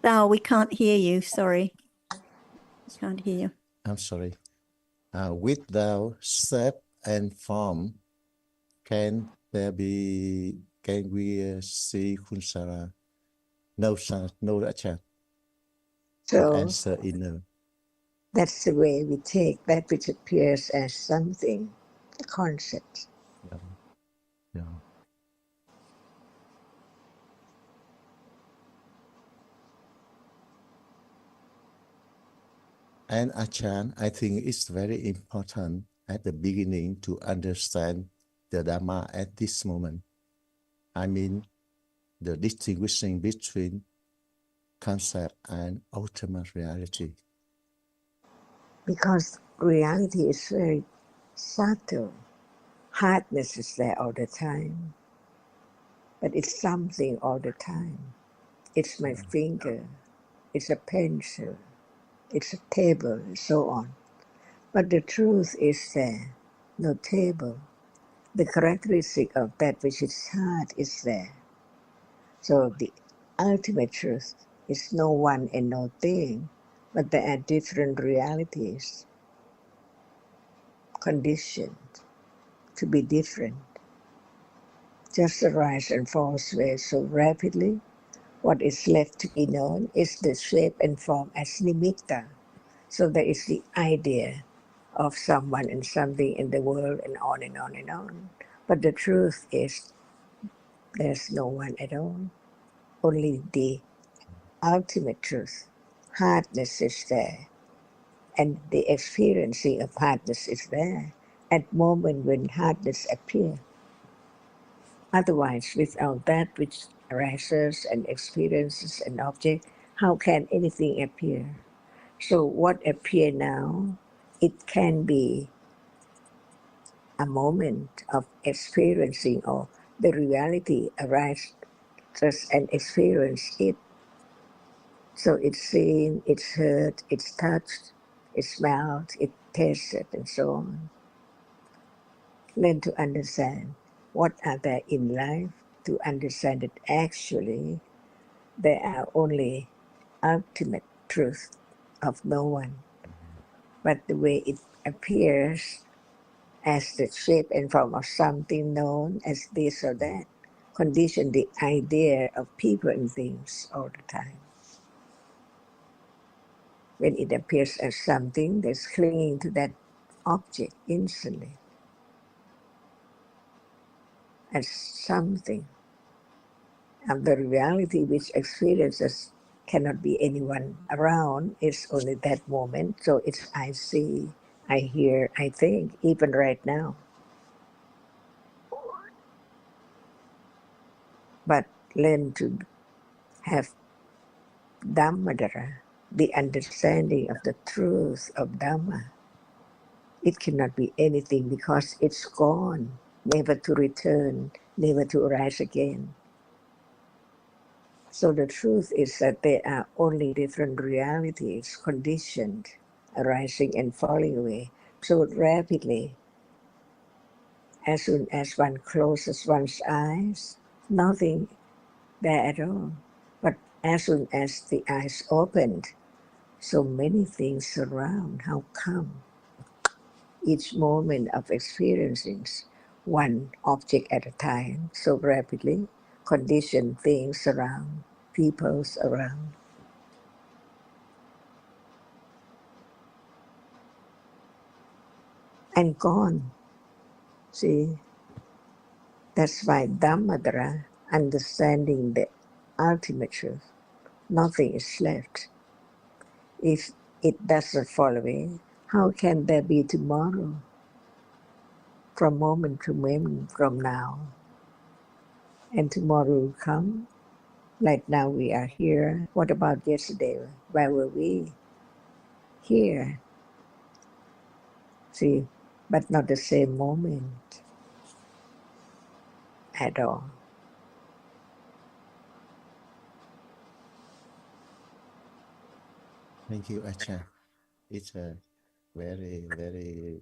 Thou, we can't hear you. Sorry. We can't hear you. I'm sorry. Without shape and form, can we see Khunsara? No, sir, no, Achan. So Answer in no. that's the way we take that which appears as something, a concept. Yeah. And Achan, I think it's very important at the beginning to understand the Dhamma at this moment. I mean, the distinguishing between concept and ultimate reality. Because reality is very subtle. Hardness is there all the time, but it's something all the time. It's my finger, it's a pencil, it's a table, and so on. But the truth is there, no table. The characteristic of that which is hard is there. So the ultimate truth is no one and no thing, but there are different realities, conditioned to be different. Just arise and fall away so rapidly. What is left to be known is the shape and form as nimitta. So there is the idea of someone and something in the world and on and on and on. But the truth is there's no one at all. Only the ultimate truth. Hardness is there. And the experiencing of hardness is there at moment when hardness appears. Otherwise, without that which arises and experiences an object, how can anything appear? So what appear now, it can be a moment of experiencing or the reality arises and experience it. So it's seen, it's heard, it's touched, it's smelled, it's tasted, and so on. Learn to understand what are there in life, to understand that actually there are only ultimate truth of no one. But the way it appears as the shape and form of something known as this or that, condition the idea of people and things all the time. When it appears as something that's clinging to that object instantly, as something, and the reality which experiences cannot be anyone around, it's only that moment. So it's I see, I hear, I think, even right now. But learn to have Dhammadara, the understanding of the truth of Dhamma, It cannot be anything because it's gone, never to return, never to arise again. So the truth is that there are only different realities conditioned, arising and falling away so rapidly. As soon as one closes one's eyes, nothing there at all. But as soon as the eyes opened, so many things surround. How come? Each moment of experiencing one object at a time so rapidly, conditioned things around, peoples around. And gone. See, that's why Dhammadara, understanding the ultimate truth, nothing is left. If it doesn't fall away, how can there be tomorrow? From moment to moment from now. And tomorrow will come. Like now we are here. What about yesterday? Where were we? Here. See, but not the same moment at all. Thank you, Acha. It's a very, very,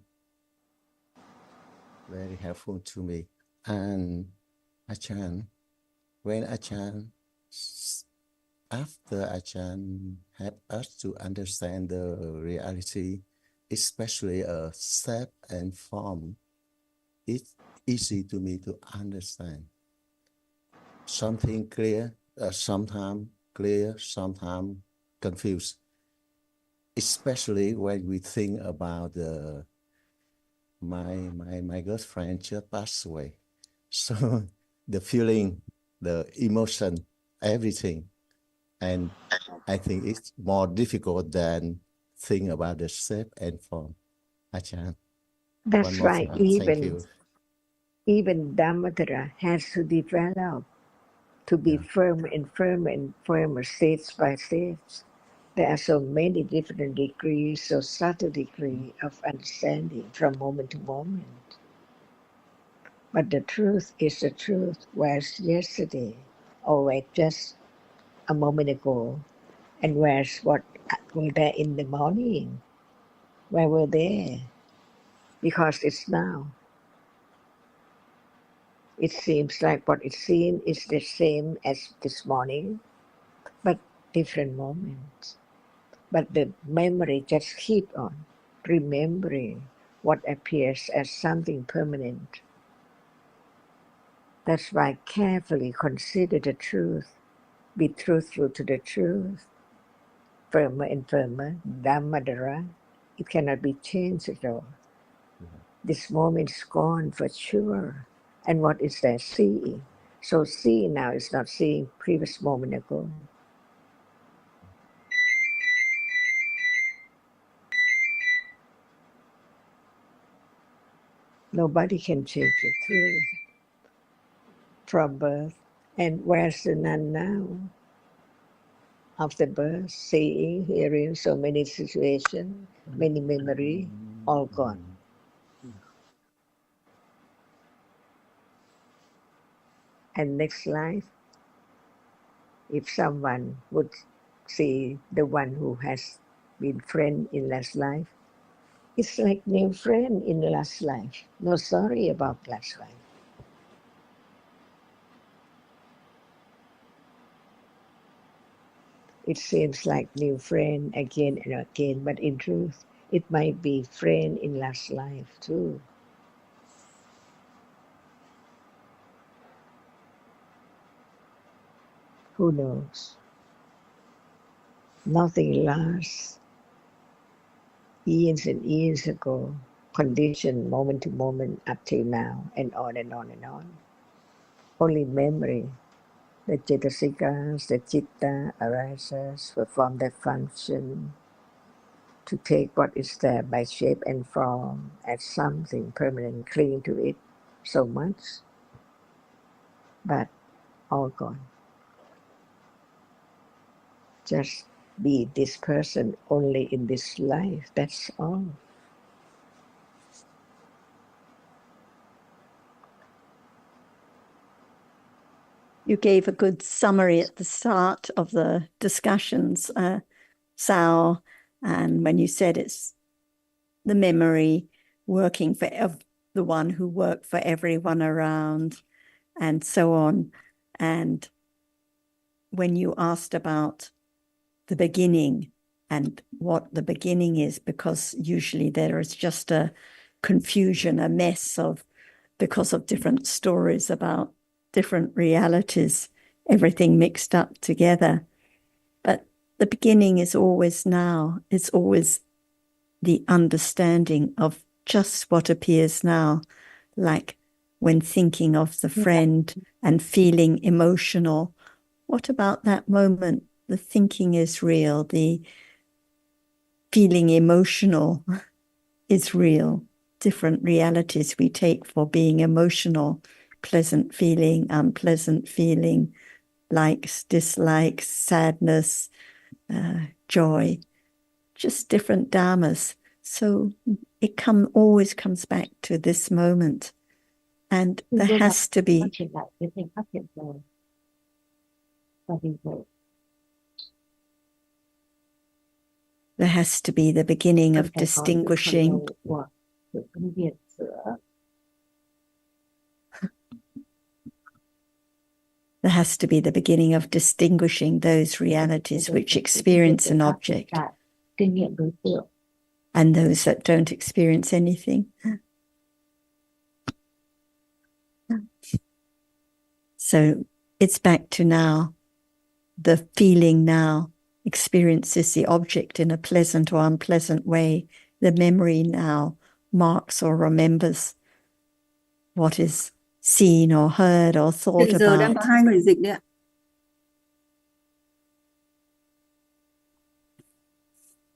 very helpful to me. And Achan, when Achan, after Achan help us to understand the reality, especially a shape and form, it's easy to me to understand. Something clear, sometimes clear, sometimes confused. Especially when we think about my girlfriend just passed away. So the feeling, the emotion, everything. And I think it's more difficult than think about the shape and form. Achan, one That's more why thing. Thank you. even Dhammatara has to develop to be firm and firmer, stage by stage. There are so many different degrees, so subtle degree of understanding from moment to moment. But the truth is the truth, whereas yesterday, or just a moment ago, and whereas what were there in the morning, where were they? Because it's now. It seems like what it's seen is the same as this morning, but different moments. But the memory just keep on remembering what appears as something permanent. That's why carefully consider the truth, be truthful to the truth, firmer and firmer, Dhammadara. It cannot be changed at all. This moment is gone for sure. And what is there? Seeing. So seeing now is not seeing previous moment ago. Nobody can change the truth from birth. And where's the nun now? After birth, seeing, hearing, so many situations, many memory, all gone. And next life, if someone would see the one who has been friend in last life, it's like new friend in the last life. No sorry about last life. It seems like new friend again and again, but in truth, it might be friend in last life too. Who knows? Nothing lasts. Years and years ago, conditioned moment to moment up till now, and on and on and on. Only memory, the cetasikas, the citta arises, perform their function to take what is there by shape and form as something permanent, cling to it so much, but all gone. Just be this person only in this life, that's all. You gave a good summary at the start of the discussions, Sao, and when you said it's the memory working for the one who worked for everyone around, and so on. And when you asked about the beginning and what the beginning is, because usually there is just a confusion, a mess because of different stories about different realities, everything mixed up together. But the beginning is always now. It's always the understanding of just what appears now, like when thinking of the friend and feeling emotional. What about that moment? The thinking is real. The feeling emotional is real. Different realities we take for being emotional, pleasant feeling, unpleasant feeling, likes, dislikes, sadness, joy, just different dhammas. So it always comes back to this moment. And there has to be the beginning of distinguishing. There has to be the beginning of distinguishing those realities which experience an object and those that don't experience anything. So it's back to now. The feeling now experiences the object in a pleasant or unpleasant way. The memory now marks or remembers what is seen or heard or thought Hiện giờ đang about. có 2 người dịch đấy ạ.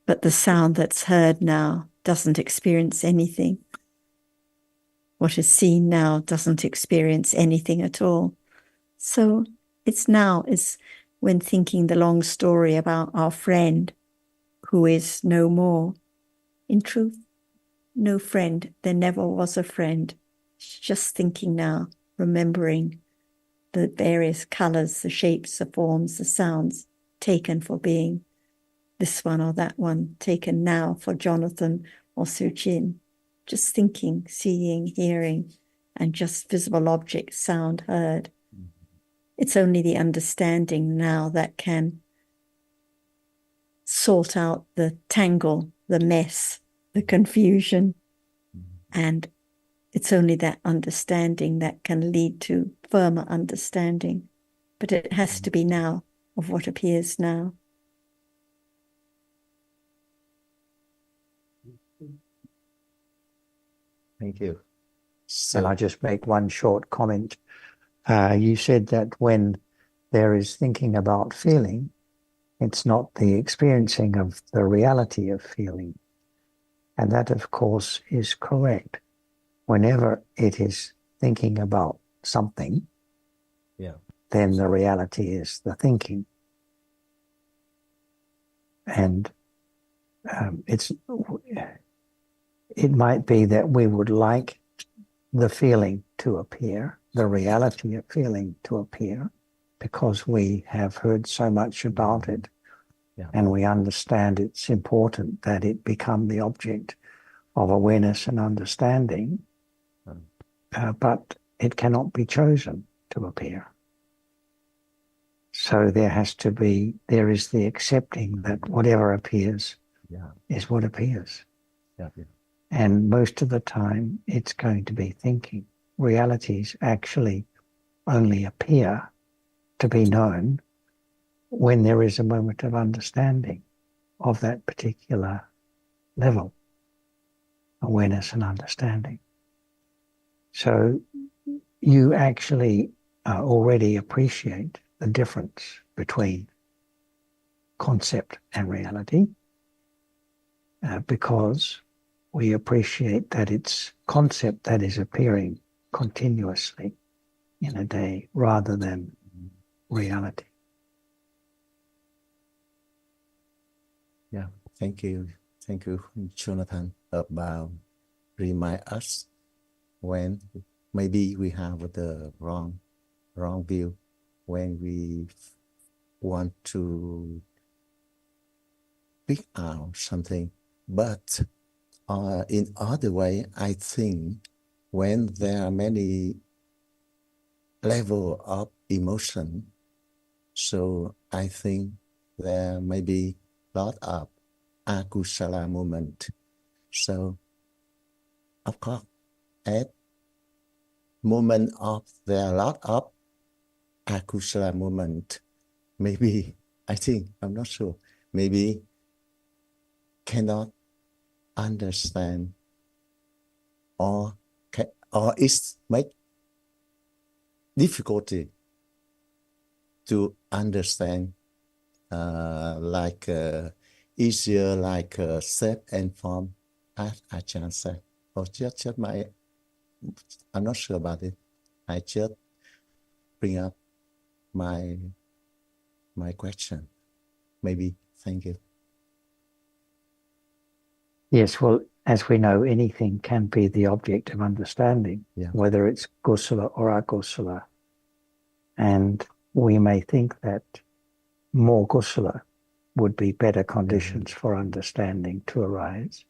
But the sound that's heard now doesn't experience anything. What is seen now doesn't experience anything at all. So it's now is when thinking the long story about our friend who is no more. In truth, no friend. There never was a friend. It's just thinking now, remembering the various colors, the shapes, the forms, the sounds taken for being this one or that one, taken now for Jonathan or Suchin. Just thinking, seeing, hearing, and just visible objects, sound heard. It's only the understanding now that can sort out the tangle, the mess, the confusion. And it's only that understanding that can lead to firmer understanding. But it has to be now of what appears now. Thank you. So, And I'll just make one short comment. You said that when there is thinking about feeling, it's not the experiencing of the reality of feeling. And that, of course, is correct. Whenever it is thinking about something, then the reality is the thinking. And it might be that we would like the feeling to appear, the reality of feeling to appear, because we have heard so much about it, and we understand it's important that it become the object of awareness and understanding, but it cannot be chosen to appear. So there is the accepting that whatever appears is what appears. And most of the time, it's going to be thinking. Realities actually only appear to be known when there is a moment of understanding of that particular level, awareness and understanding. So you actually already appreciate the difference between concept and reality because we appreciate that it's concept that is appearing continuously in a day rather than reality. yeah, thank you. Thank you, Jonathan, about remind us when maybe we have the wrong view when we want to pick out something. But in other way, I think when there are many level of emotion, so I think there may be lot of akusala moment. So of course, at moment of there are a lot of akusala moment, maybe I think, I'm not sure, maybe cannot understand or it's make difficulty to understand, like easier, like safe and form, as Ajahn said. Or just I'm not sure about it. I just bring up my question. Maybe. Thank you. Yes, well, as we know, anything can be the object of understanding, whether it's kusala or akusala. And we may think that more kusala would be better conditions for understanding to arise.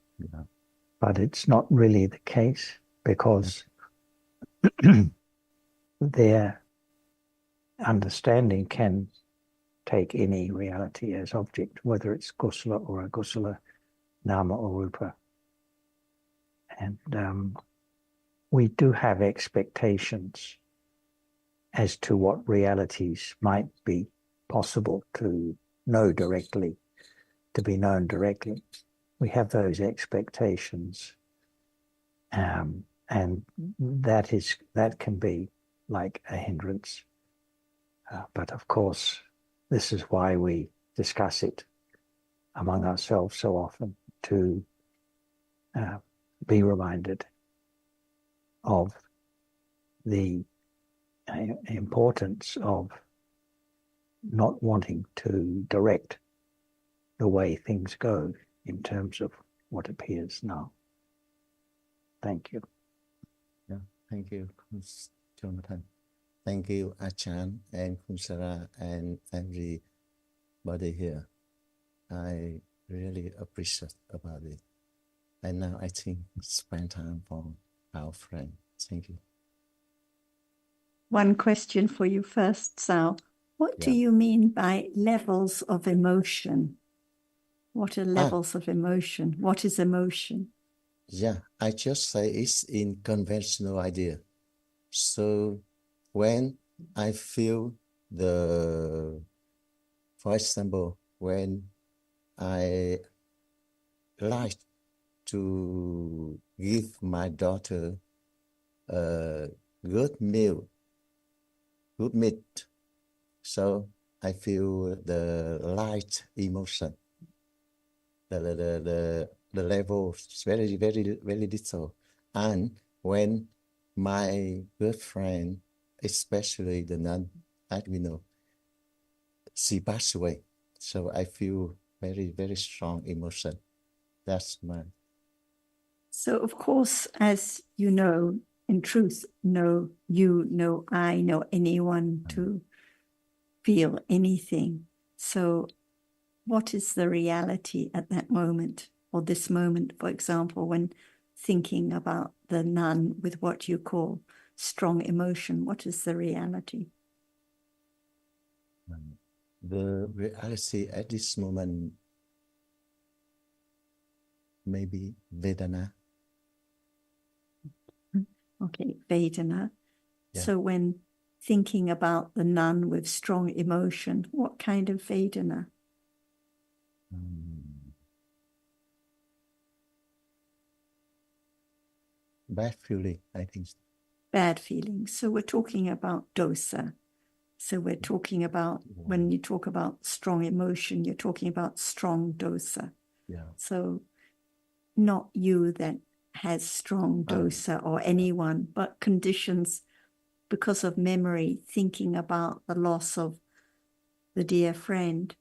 But it's not really the case, because their understanding can take any reality as object, whether it's kusala or akusala, nama or rupa. And we do have expectations as to what realities might be possible to know directly, to be known directly. We have those expectations, and that can be like a hindrance. But of course, this is why we discuss it among ourselves so often, to be reminded of the importance of not wanting to direct the way things go in terms of what appears now. Thank you. Yeah, thank you, Jonathan. Thank you, Ajahn and Kunsara and everybody here. I really appreciate about it. And now I think spend time for our friend. Thank you. One question for you first, Sal. What do you mean by levels of emotion? What are levels of emotion? What is emotion? Yeah, I just say it's in conventional idea. So when I feel for example, when I like to give my daughter a good meal, good meat, so I feel the light emotion. The level is very, very, very little. And when my good friend, especially the nun, as we know, she passed away, so I feel very, very strong emotion. That's my. So, of course, as you know, in truth, no you, no I, no anyone to feel anything. So what is the reality at that moment, or this moment, for example, when thinking about the nun with what you call strong emotion? What is the reality? The reality at this moment, maybe Vedana. Okay, Vedana. Yeah. So when thinking about the nun with strong emotion, what kind of Vedana? Bad feeling, I think. Bad feelings. So we're talking about dosa. So we're talking about, when you talk about strong emotion, you're talking about strong dosa. Yeah. So not you that has strong dosa or anyone, but conditions because of memory, thinking about the loss of the dear friend,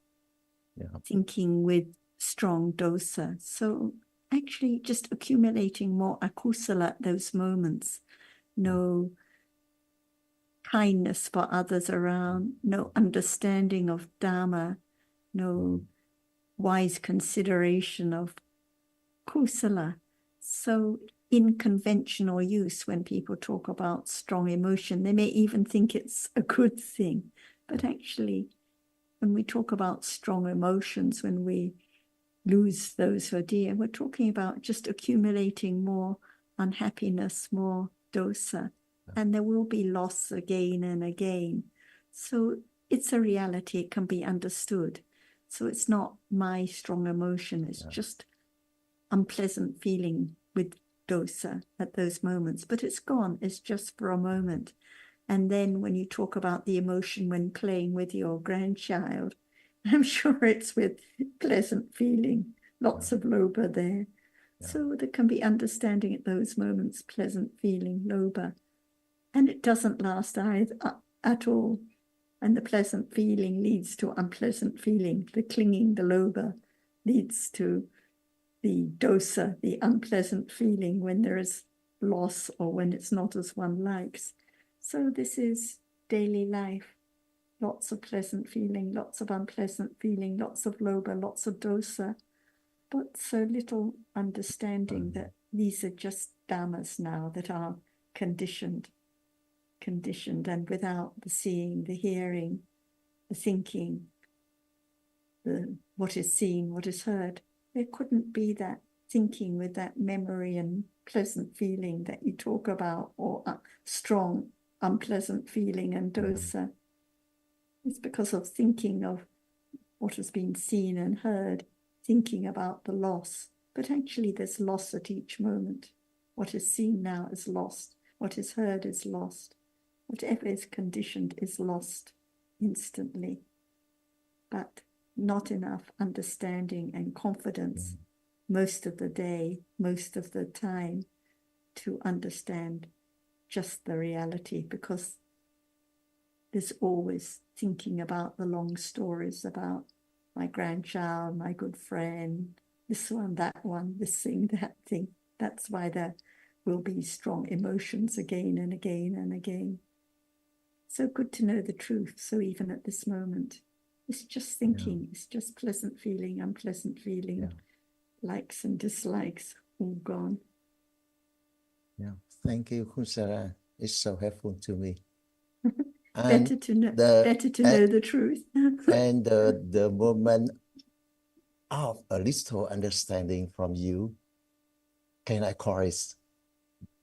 thinking with strong dosa. So actually just accumulating more akusala at those moments. No kindness for others around, no understanding of Dhamma, no wise consideration of kusala. So in conventional use, when people talk about strong emotion, they may even think it's a good thing. But actually, when we talk about strong emotions, when we lose those who are dear, we're talking about just accumulating more unhappiness, more dosa, and there will be loss again and again. So it's a reality, it can be understood. So it's not my strong emotion, it's just unpleasant feeling with dosa at those moments, but it's gone, it's just for a moment. And then when you talk about the emotion when playing with your grandchild, I'm sure it's with pleasant feeling, lots of lobha there. So there can be understanding at those moments, pleasant feeling, lobha. And it doesn't last either at all. And the pleasant feeling leads to unpleasant feeling. The clinging, the lobha, leads to the dosa, the unpleasant feeling when there is loss or when it's not as one likes. So this is daily life. Lots of pleasant feeling, lots of unpleasant feeling, lots of lobha, lots of dosa, but so little understanding that these are just dhammas now that are conditioned, and without the seeing, the hearing, the thinking, what is seen, what is heard, there couldn't be that thinking with that memory and pleasant feeling that you talk about, or strong, unpleasant feeling and dosa. It's because of thinking of what has been seen and heard, thinking about the loss. But actually there's loss at each moment. What is seen now is lost. What is heard is lost. Whatever is conditioned is lost instantly. But not enough understanding and confidence most of the day, most of the time, to understand just the reality, because there's always thinking about the long stories about my grandchild, my good friend, this one, this thing, that thing. That's why there will be strong emotions again and again and again. So good to know the truth. So even at this moment, it's just thinking, it's just pleasant feeling, unpleasant feeling, likes and dislikes, all gone. Yeah, thank you, Kusara. It's so helpful to me. Better to know the truth. And the moment of a little understanding from you, can I call it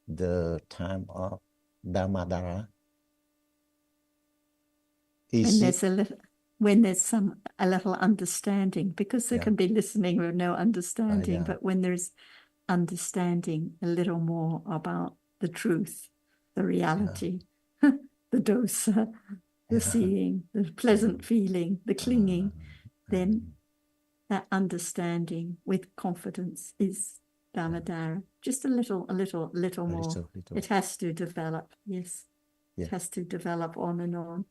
the time of Dhammadara? When there's a little understanding, because there can be listening with no understanding, but when there's understanding a little more about the truth, the reality, the dosa, the seeing, the pleasant feeling, the clinging, then that understanding with confidence is Dhammadara. Just a little more. It has to develop, yes. It has to develop on and on.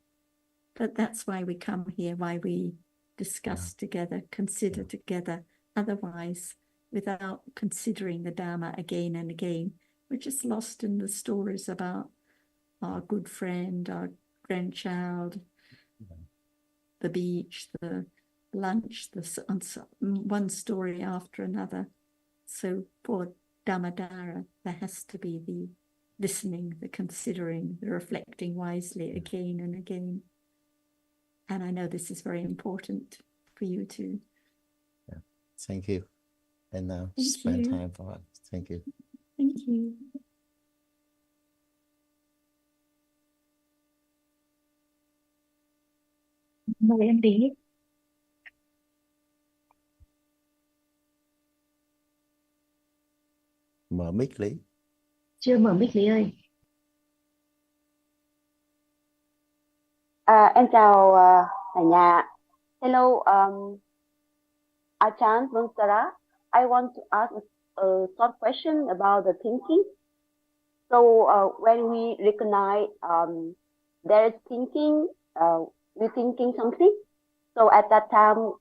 But that's why we come here, why we discuss together, consider together. Otherwise, without considering the Dhamma again and again, we're just lost in the stories about our good friend, our grandchild, the beach, the lunch, one story after another. So for Dhammadara, there has to be the listening, the considering, the reflecting wisely again and again. And I know this is very important for you too. Yeah. Thank you. And now spend time for us. Thank you. Thank you. Mời em Lý. Mở mic Lý. Chưa mở mic Lý ơi. Em chào cả nhà. Hello, Ajahn Vansara. I want to ask a short question about the thinking. So when we recognize there is thinking, we're thinking something. So at that time,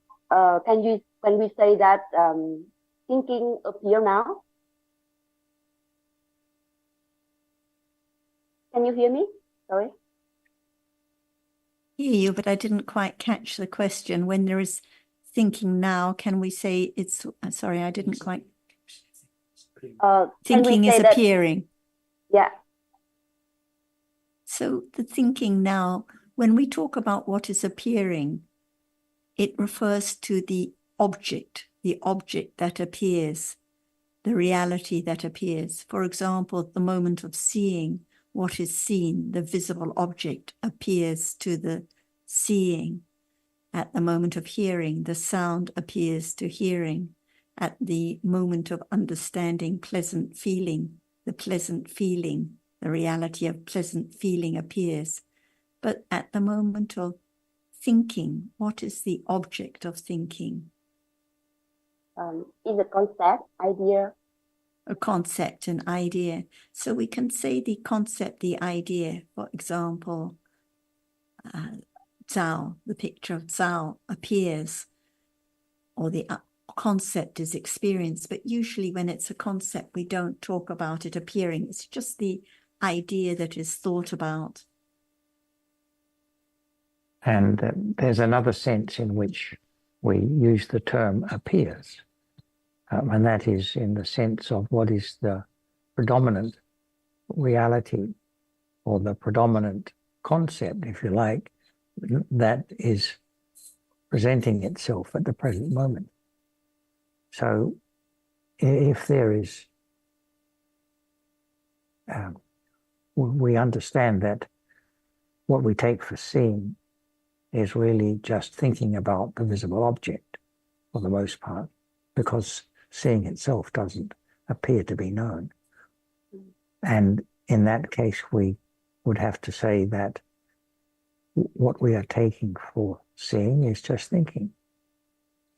can we say that thinking appear now? Can you hear me? Sorry. hear you, but I didn't quite catch the question. When there is thinking now, can we say it's, sorry, I didn't quite. Thinking is appearing. Yeah. So the thinking now, when we talk about what is appearing, it refers to the object that appears, the reality that appears. For example, at the moment of seeing, what is seen, the visible object appears to the seeing. At the moment of hearing, the sound appears to hearing. At the moment of understanding pleasant feeling, the reality of pleasant feeling appears. But at the moment of thinking, what is the object of thinking? Is a concept, idea. A concept, an idea. So we can say the concept, the idea, for example, Zhao, the picture of Zhao appears, or the concept is experienced. But usually when it's a concept, we don't talk about it appearing. It's just the idea that is thought about. And there's another sense in which we use the term appears, and that is in the sense of what is the predominant reality or the predominant concept, if you like, that is presenting itself at the present moment. So if there is, we understand that what we take for seeing is really just thinking about the visible object for the most part, because seeing itself doesn't appear to be known. And in that case, we would have to say that what we are taking for seeing is just thinking.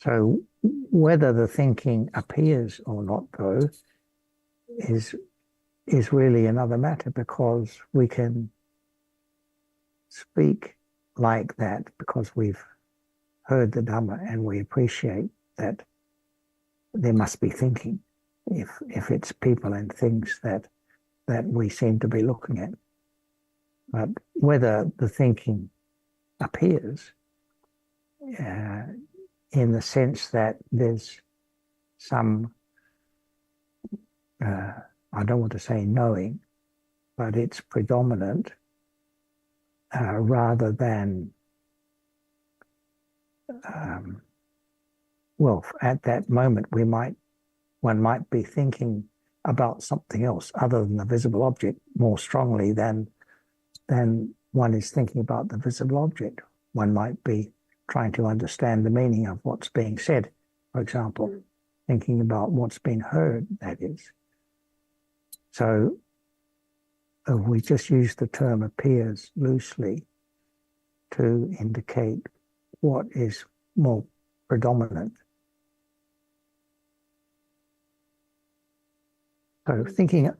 So whether the thinking appears or not, though, is really another matter, because we can speak like that because we've heard the Dhamma and we appreciate that there must be thinking if it's people and things that we seem to be looking at. But whether the thinking appears in the sense that there's some, I don't want to say knowing, but it's predominant rather than, well, at that moment one might be thinking about something else other than the visible object more strongly than one is thinking about the visible object. One might be trying to understand the meaning of what's being said, for example, thinking about what's being heard, that is. So we just use the term appears loosely to indicate what is more predominant. So thinking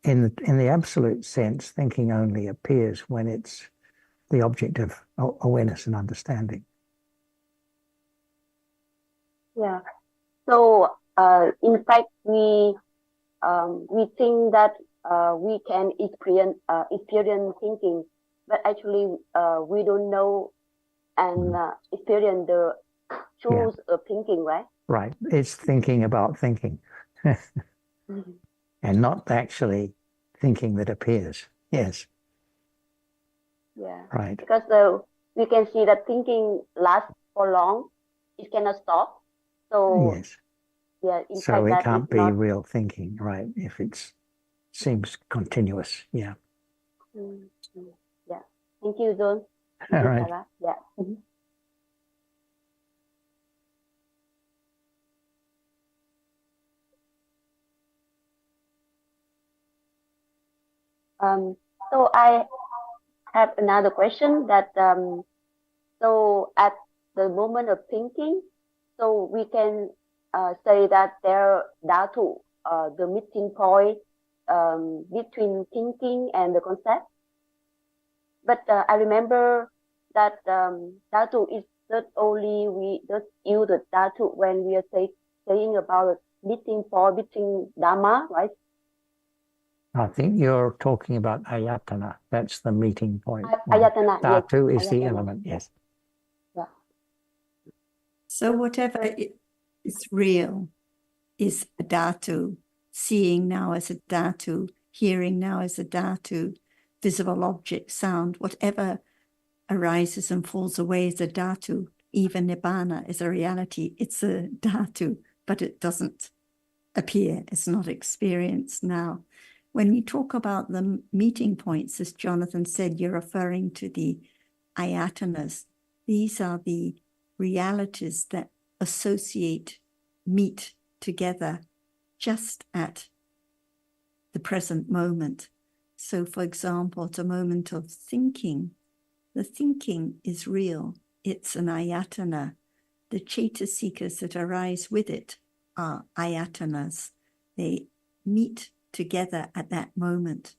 in the absolute sense, thinking only appears when it's the object of awareness and understanding. Yeah. So in fact, we think that we can experience thinking, but actually we don't know and experience the truth of thinking, right? Right. It's thinking about thinking. And not actually thinking that appears. Yes. Yeah. Right. Because we can see that thinking lasts for long. It cannot stop. So yes. Yeah. So it can't be real thinking, right? If it seems continuous. Yeah. Yeah. Thank you, John. All right. Sarah. Yeah. So I have another question that so at the moment of thinking, so we can say that there dhatu, the meeting point between thinking and the concept. But I remember that dhatu is not only we just use the dhatu when we are saying about the meeting point between Dhamma, right? I think you're talking about ayatana. That's the meeting point. Ayatana, yes. Dhatu is the Ayatana. element, yes. Yeah. So whatever is real is a dhatu. Seeing now as a dhatu, hearing now as a dhatu, visible object, sound, whatever arises and falls away is a dhatu. Even nibbana is a reality. It's a dhatu, but it doesn't appear. It's not experienced now. When we talk about the meeting points, as Jonathan said, you're referring to the ayatanas. These are the realities that associate, meet together just at the present moment. So, for example, at a moment of thinking, the thinking is real. It's an ayatana. The chaitasikas that arise with it are ayatanas. They meet together at that moment.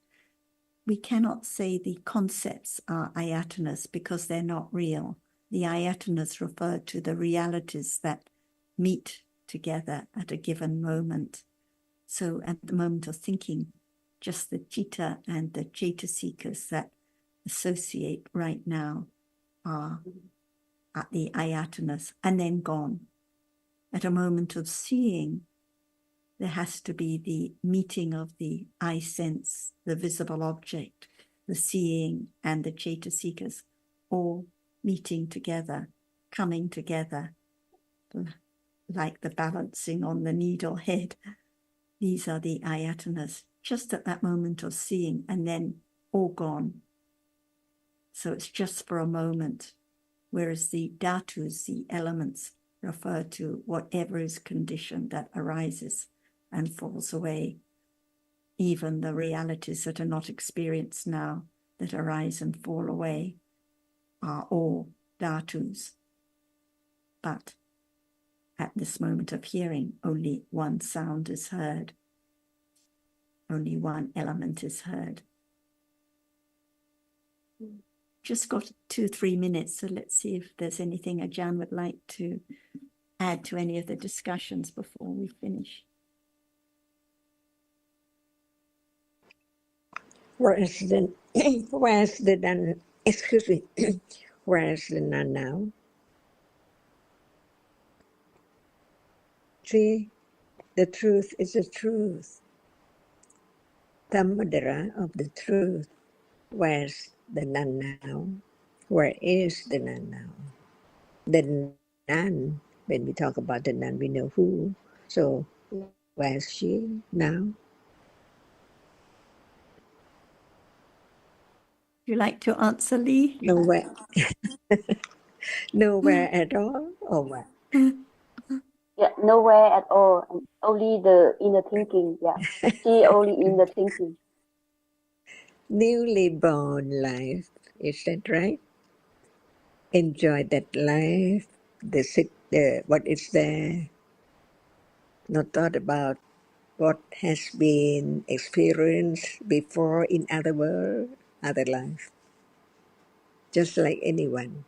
We cannot say the concepts are ayatanas because they're not real. The ayatanas refer to the realities that meet together at a given moment. So at the moment of thinking, just the citta and the chaitasikas that associate right now are at the ayatanas and then gone. At a moment of seeing, there has to be the meeting of the eye sense, the visible object, the seeing and the chaitasikas all meeting together, coming together, like the balancing on the needle head. These are the ayatanas, just at that moment of seeing, and then all gone. So it's just for a moment, whereas the dhatus, the elements, refer to whatever is conditioned that arises and falls away. Even the realities that are not experienced now, that arise and fall away, are all dhatus. But at this moment of hearing, only one sound is heard. Only one element is heard. Just got 2-3 minutes, so let's see if there's anything Ajahn would like to add to any of the discussions before we finish. Where's the nun? Excuse me. Where's the nun now? See, the truth is the truth. Dhammadara of the truth. Where's the nun now? Where is the nun now? The nun, when we talk about the nun, we know who. So, where's she now? Would you like to answer, Lee? Nowhere. Nowhere at all, or what? Yeah, nowhere at all. Only the inner thinking. Yeah, she only in the thinking. Newly born life, is that right? Enjoy that life, what is there, not thought about what has been experienced before in other world, other life. Just like anyone,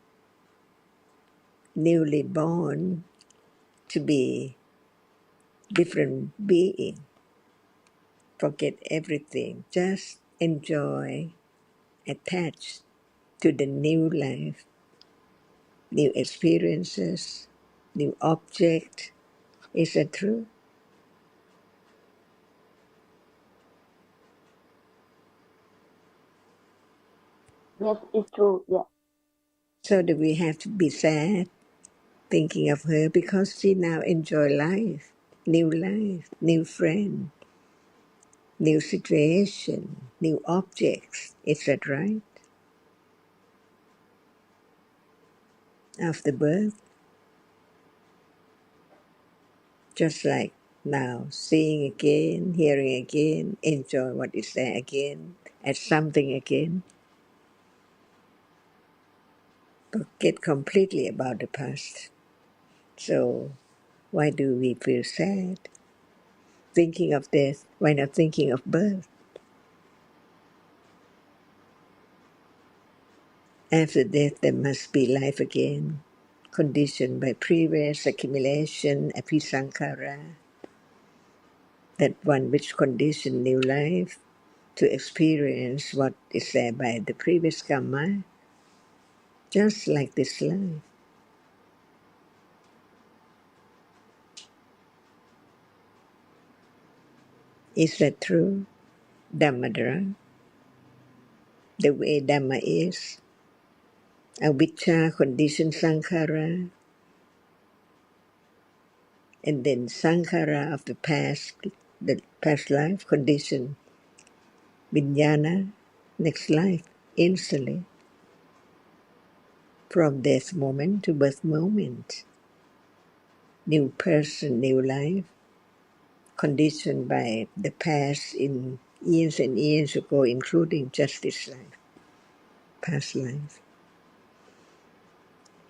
newly born to be different being, forget everything, just enjoy, attach to the new life, new experiences, new object. Is that true? Yes, it's true. Yeah. So do we have to be sad thinking of her because she now enjoy life, new friend, new situation, new objects. Is that right? After birth, just like now, seeing again, hearing again, enjoy what is there again, as something again. Forget completely about the past. So why do we feel sad? Thinking of death, why not thinking of birth? After death, there must be life again, conditioned by previous accumulation, apisankhara, that one which conditioned new life, to experience what is there by the previous karma, just like this life. Is that true? Dhammadra, the way Dhamma is, avijja, condition sankhara, and then sankhara of the past life, condition vijnana, next life, instantly, from death moment to birth moment. New person, new life, conditioned by the past in years and years ago, including just this life, past life.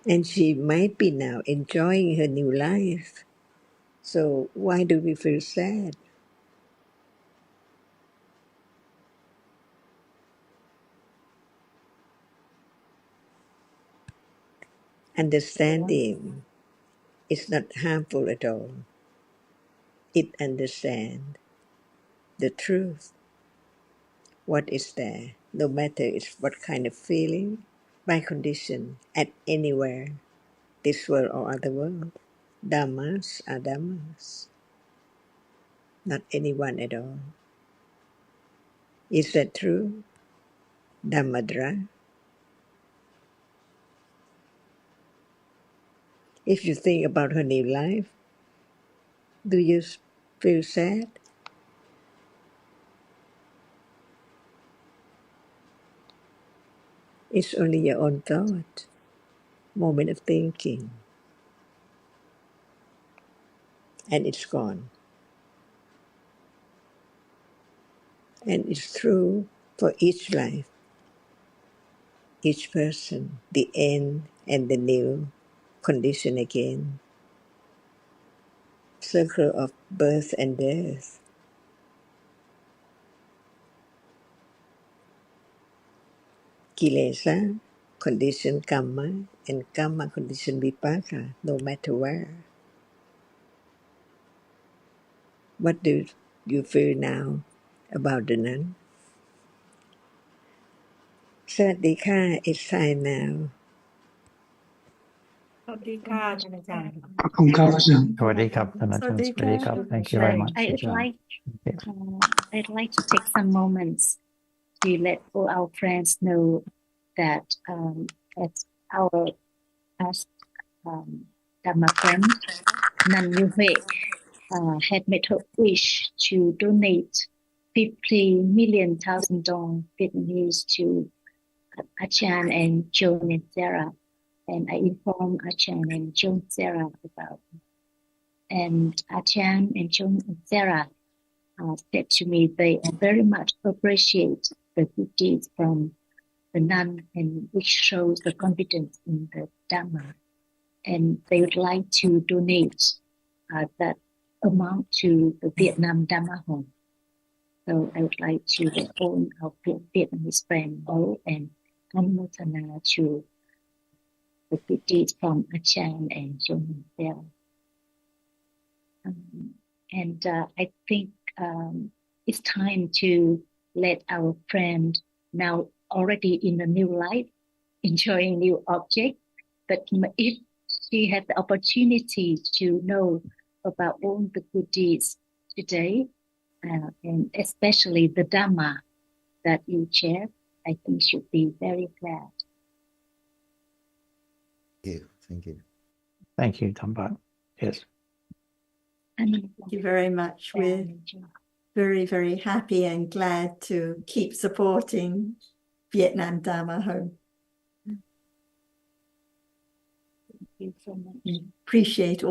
And she might be now enjoying her new life. So why do we feel sad? Understanding is not harmful at all. It understands the truth, what is there, no matter it's what kind of feeling, by condition, at anywhere, this world or other world. Dhammas are Dhammas, not anyone at all. Is that true? Dhammadra? If you think about her new life, do you feel sad? It's only your own thought, moment of thinking, and it's gone. And it's true for each life, each person, the end and the new condition again. Circle of birth and death. Kilesa, condition karma, and karma condition vipaka, no matter where. What do you feel now about the nun? Sawadika, it's time now. สวัสดีค่ะท่านอาจารย์ Sawadee-kap, Sawadee-kap. Thank you very much. I'd like to take some moments to let all our friends know that as our past Dhamma friend Nan Yu Hui had made her wish to donate 50 million thousand dong Vietnamese to Achan and Joan and Sarah. And I informed Achan and Joan Sarah about it. And Achan and Joan and Sarah said to me they very much appreciate the good deeds from the nun, and which shows the confidence in the Dhamma. And they would like to donate that amount to the Vietnam Dhamma Home. So I would like to let all our Vietnamese friends know and Anmotana to the good deeds from Achan and Joan Sarah. And I think it's time to let our friend now already in a new life, enjoying new object, but if she had the opportunity to know about all the good deeds today, and especially the Dhamma that you share, I think she'll be very glad. Thank you. Thank you, Thambak. Yes. Thank you very much. We're very, very happy and glad to keep supporting Vietnam Dhamma Home. Thank you so much. Appreciate all